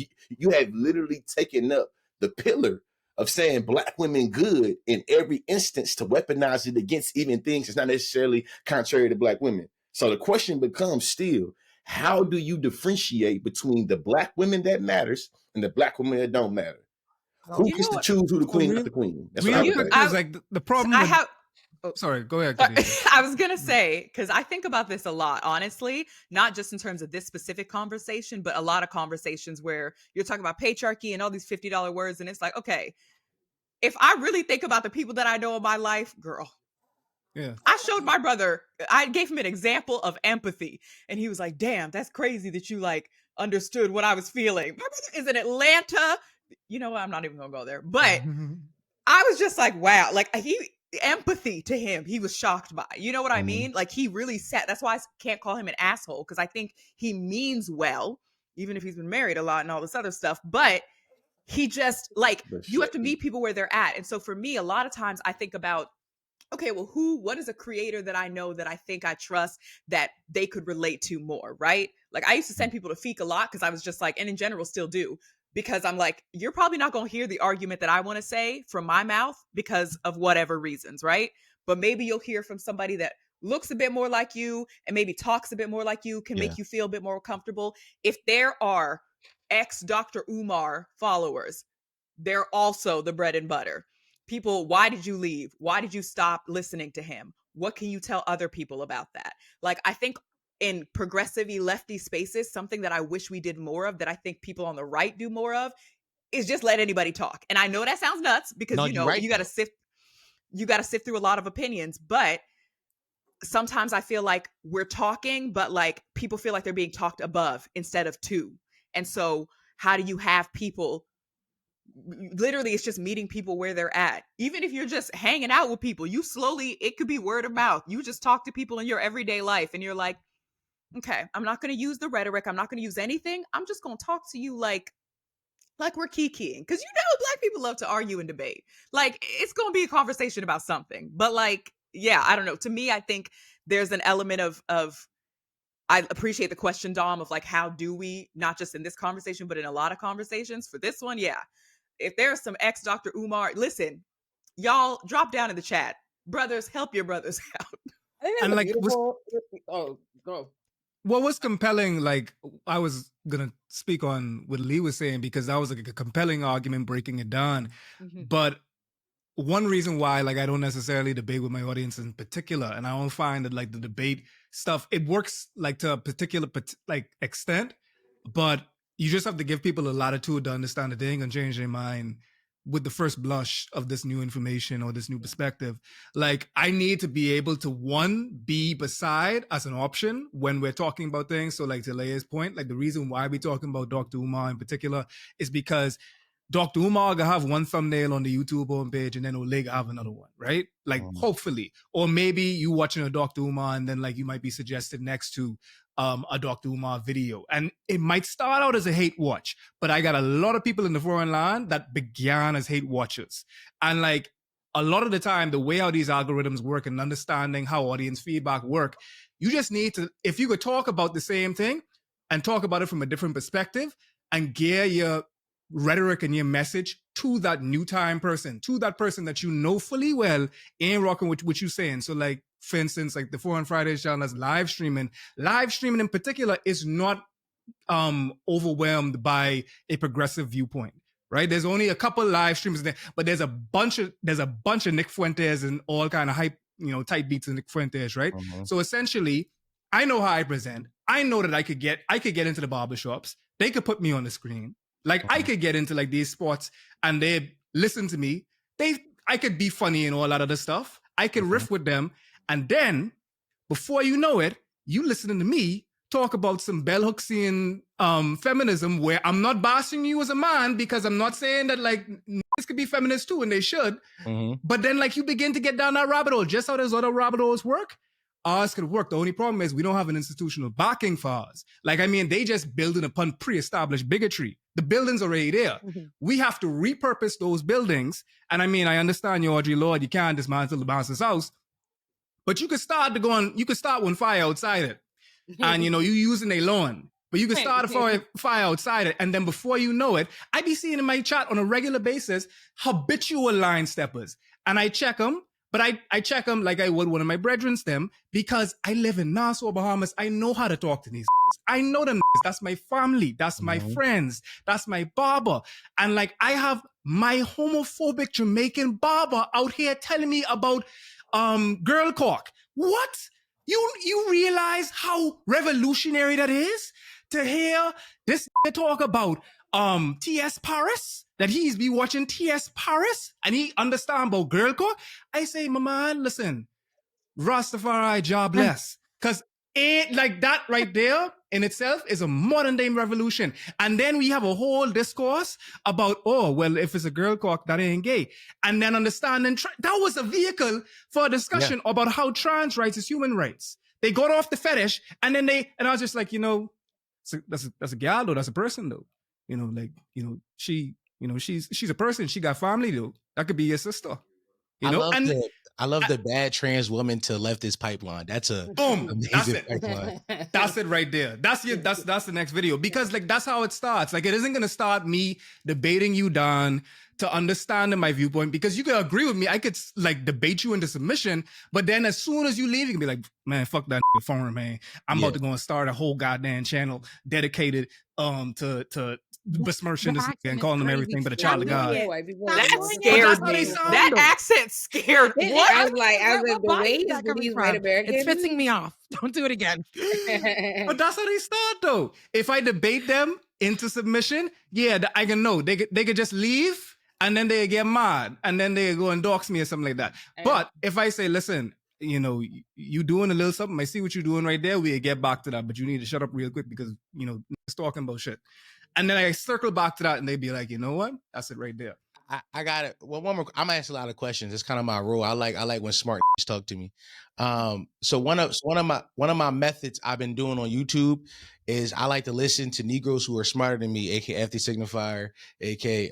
literally taken up the pillar of saying Black women good in every instance to weaponize it against even things that's not necessarily contrary to Black women. So the question becomes still, how do you differentiate between the Black women that matters and the Black women that don't matter? Who gets to choose who the queen, not the queen? That's what I would say. Because like the problem sorry, go ahead. I was going to say, because I think about this a lot, honestly, not just in terms of this specific conversation, but a lot of conversations where you're talking about patriarchy and all these $50 words. And it's like, okay, if I really think about the people that I know in my life, girl, yeah, I showed my brother, I gave him an example of empathy. And he was like, damn, that's crazy that you like understood what I was feeling. My brother is in Atlanta. You know what? I'm not even going to go there. But I was just like, wow, like empathy to him, he was shocked by. You know what I mean? Like he really sat. That's why I can't call him an asshole, because I think he means well, even if he's been married a lot and all this other stuff. But he just like, you have to meet people where they're at. And so for me, a lot of times I think about, okay, well, what is a creator that I know that I think I trust that they could relate to more, right? Like I used to send people to Feek a lot because I was just like, and in general still do, because I'm like, you're probably not going to hear the argument that I want to say from my mouth because of whatever reasons, right? But maybe you'll hear from somebody that looks a bit more like you and maybe talks a bit more like you, can make you feel a bit more comfortable. If there are ex Dr. Umar followers, they're also the bread and butter. People, why did you leave? Why did you stop listening to him? What can you tell other people about that? Like, I think in progressive-y, lefty spaces, something that I wish we did more of, that I think people on the right do more of, is just let anybody talk. And I know that sounds nuts because, you got to sift through a lot of opinions, but sometimes I feel like we're talking, but like people feel like they're being talked above instead of to. And so how do you have people, literally it's just meeting people where they're at. Even if you're just hanging out with people, you slowly, it could be word of mouth. You just talk to people in your everyday life and you're like, okay, I'm not going to use the rhetoric. I'm not going to use anything. I'm just going to talk to you like we're kikiing. Because Black people love to argue and debate. Like it's going to be a conversation about something. But like, yeah, I don't know. To me, I think there's an element of I appreciate the question, Dom, of like, how do we, not just in this conversation, but in a lot of conversations. For this one, yeah. If there's some ex Dr. Umar, listen, y'all drop down in the chat. Brothers, help your brothers out. I think that's beautiful. Go. What was compelling, like I was gonna speak on what Lee was saying, because that was like a compelling argument, breaking it down. But one reason why, like, I don't necessarily debate with my audience in particular, and I don't find that like the debate stuff, it works like to a particular like extent, but you just have to give people a latitude to understand that they ain't gonna change their mind with the first blush of this new information or this new perspective. Like, I need to be able to, one, be beside as an option when we're talking about things. So like to Leia's point, like the reason why we're talking about Dr. Umar in particular is because Dr. Umar gonna have one thumbnail on the YouTube homepage and then Olay gonna have another one, right? Like hopefully. Or maybe you watching a Dr. Umar and then like you might be suggested next to a Dr. Umar video. And it might start out as a hate watch, but I got a lot of people in the foreign land that began as hate watchers. And like a lot of the time, the way how these algorithms work and understanding how audience feedback work, you just need to, if you could talk about the same thing and talk about it from a different perspective and gear your rhetoric and your message to that new time person, to that person that you know fully well ain't rocking with what you're saying. So like, for instance, like the 4 on Fridays channel that's live streaming in particular is not overwhelmed by a progressive viewpoint, right? There's only a couple live streams there, but there's a bunch of Nick Fuentes and all kind of hype type beats in the Fuentes, right? Mhm. So essentially, I know how I present. I know that I could get into the barbershops. They could put me on the screen. Like I could get into like these spots and they listen to me. I could be funny and all that other stuff. I could riff with them. And then before you know it, you listening to me talk about some bell hooksian feminism where I'm not bashing you as a man, because I'm not saying that like niggas could be feminists too, and they should. But then like you begin to get down that rabbit hole, just how those other rabbit holes work. Ours could work. The only problem is we don't have an institutional backing for ours. Like, I mean, they just building upon pre-established bigotry. The building's already there. We have to repurpose those buildings. And I mean, I understand you, Audrey Lord, you can't dismantle the bouncer's house, but you could start one fire outside it. And you using a lawn, but you can start a fire outside it. And then before you know it, I be seeing in my chat on a regular basis habitual line steppers. And I check them, but I check them like I would one of my brethrens them, because I live in Nassau, Bahamas. I know how to talk to these. I know them. That's my family. That's my friends. That's my barber. And like I have my homophobic Jamaican barber out here telling me about girl cock. What? You realize how revolutionary that is to hear this talk about T.S. Paris, that he's be watching T.S. Paris and he understand about girl code. I say, my man, listen, Rastafari jobless. Because it like that right there in itself is a modern day revolution. And then we have a whole discourse about, oh, well, if it's a girl cock, that ain't gay. And then understanding that was a vehicle for a discussion about how trans rights is human rights. They got off the fetish and then and I was just like, that's a gal though, that's a person though. She's a person, she got family though. That could be your sister. I love the bad trans woman to leftist pipeline. That's a boom. That's it. Pipeline. That's it right there. That's the next video, because like that's how it starts. Like it isn't gonna start me debating you down to understanding my viewpoint, because you could agree with me. I could like debate you into submission, but then as soon as you leave, you can be like, man, fuck that forum, man. I'm about to go and start a whole goddamn channel dedicated to besmirching this and calling them everything but a child of God. That scared me. That accent scared me. I was like, the way these white Americans, it's pissing me off. Don't do it again. But that's how they start though. If I debate them into submission, I can know they could just leave and then they get mad and then they go and dox me or something like that. But if I say, listen, you doing a little something, I see what you're doing right there, we get back to that, but you need to shut up real quick because it's talking about shit. And then I circle back to that and they be like, you know what? That's it right there. I got it. Well, one more. I'm gonna ask a lot of questions. It's kind of my role. I like when smart talk to me. So one of my methods I've been doing on YouTube is I like to listen to Negroes who are smarter than me, aka FD Signifier, aka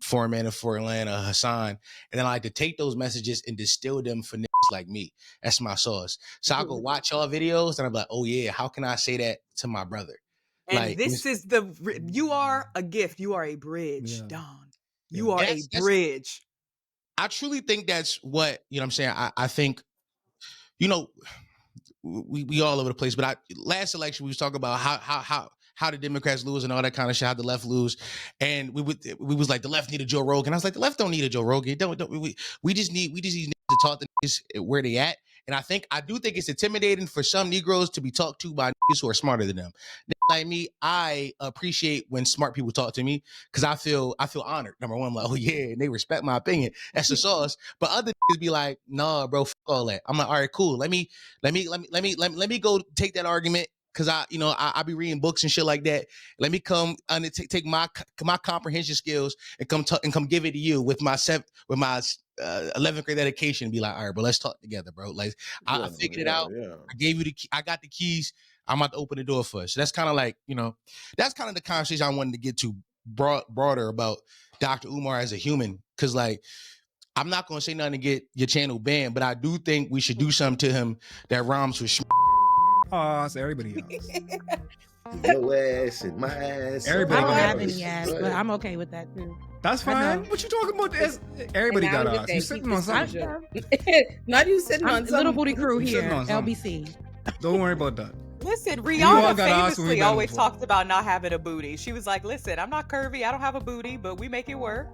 Foreign Man of Fort Atlanta, Hassan, and then I like to take those messages and distill them for niggas like me. That's my sauce. So I'll go watch y'all videos and I'm like, oh yeah, how can I say that to my brother? And like, this is you are a gift. You are a bridge, Don. You are a bridge. I truly think that's what, I'm saying. I think, we all over the place, but last election, we was talking about how the Democrats lose and all that kind of shit, how the left lose. And we was like, the left need a Joe Rogan. I was like, the left don't need a Joe Rogan. We just need to talk to niggas where they at. And I do think it's intimidating for some Negroes to be talked to by niggas who are smarter than them. Like me, I appreciate when smart people talk to me because I feel honored. Number one, I'm like, oh yeah, and they respect my opinion. That's the sauce. But other niggas be like, nah, bro, fuck all that. I'm like, all right, cool. Let me go take that argument. Cause I be reading books and shit like that. Let me come and take my comprehension skills and come give it to you with my 11th grade education and be like, all right, bro, let's talk together, bro. Like I figured it out. Yeah. I gave you I got the keys. I'm about to open the door for us. So that's kind of like, that's kind of the conversation I wanted to get to broader about Dr. Umar as a human. Cause like, I'm not going to say nothing to get your channel banned, but I do think we should do something to him that rhymes with so everybody else. Your ass and my ass. Everybody I don't have any ass, but I'm okay with that too. That's fine. What you talking about? Everybody got ass. You sitting on something. Not you sitting on little booty crew here. LBC. Don't worry about that. Listen, Rihanna famously always talked about not having a booty. She was like, listen, I'm not curvy. I don't have a booty, but we make it work.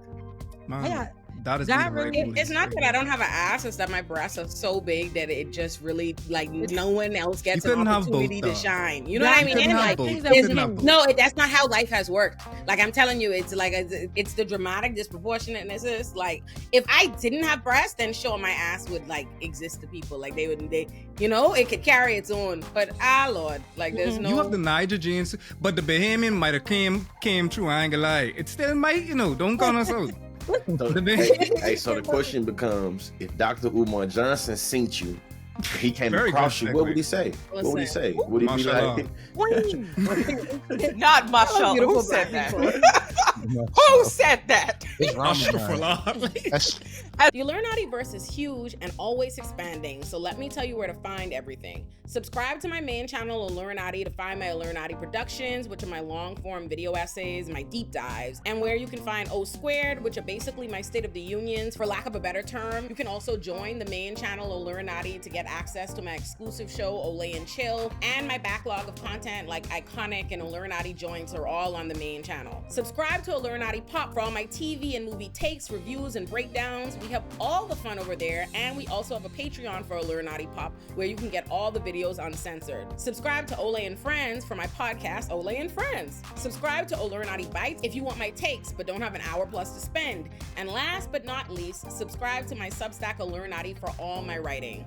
That is God being right. really- It's not that I don't have an ass, it's that my breasts are so big that it just really, like, no one else gets an couldn't have both, opportunity to though. shine. You know what I You mean? couldn't And have like, both. things You that we couldn't have didn't- both. no, that's not how life has worked. Like, I'm telling you, it's like it's the dramatic disproportionateness. Is like, if I didn't have breasts, then sure, my ass would like exist to people. Like they you know, it could carry its own. But Lord, like there's no. You have the Niger genes, but the Bahamian might have came through. I ain't gonna lie. It still might, don't count us out. So, hey, so the question becomes, if Dr. Umar Johnson seen you, he came Very across good you, what segue. would he say? What would he Listen. say? Would he be Mashallah. like, Not mashallah. Beautiful Who said black that? people. Who said that? It's Ramadan. Astaghfirullah. That's The Illuminativerse is huge and always expanding, so let me tell you where to find everything. Subscribe to my main channel, Illuminati, to find my Illuminati productions, which are my long-form video essays, my deep dives, and where you can find O Squared, which are basically my State of the Unions, for lack of a better term. You can also join the main channel, Illuminati, to get access to my exclusive show, Olay and Chill, and my backlog of content like Iconic and Illuminati joints are all on the main channel. Subscribe to Illuminati Pop for all my TV and movie takes, reviews, and breakdowns. We have all the fun over there, and we also have a Patreon for Illuminati Pop where you can get all the videos uncensored. Subscribe to Olay and Friends for my podcast, Olay and Friends. Subscribe to Illuminati Bites if you want my takes but don't have an hour plus to spend. And last but not least, subscribe to my Substack Illuminati for all my writing.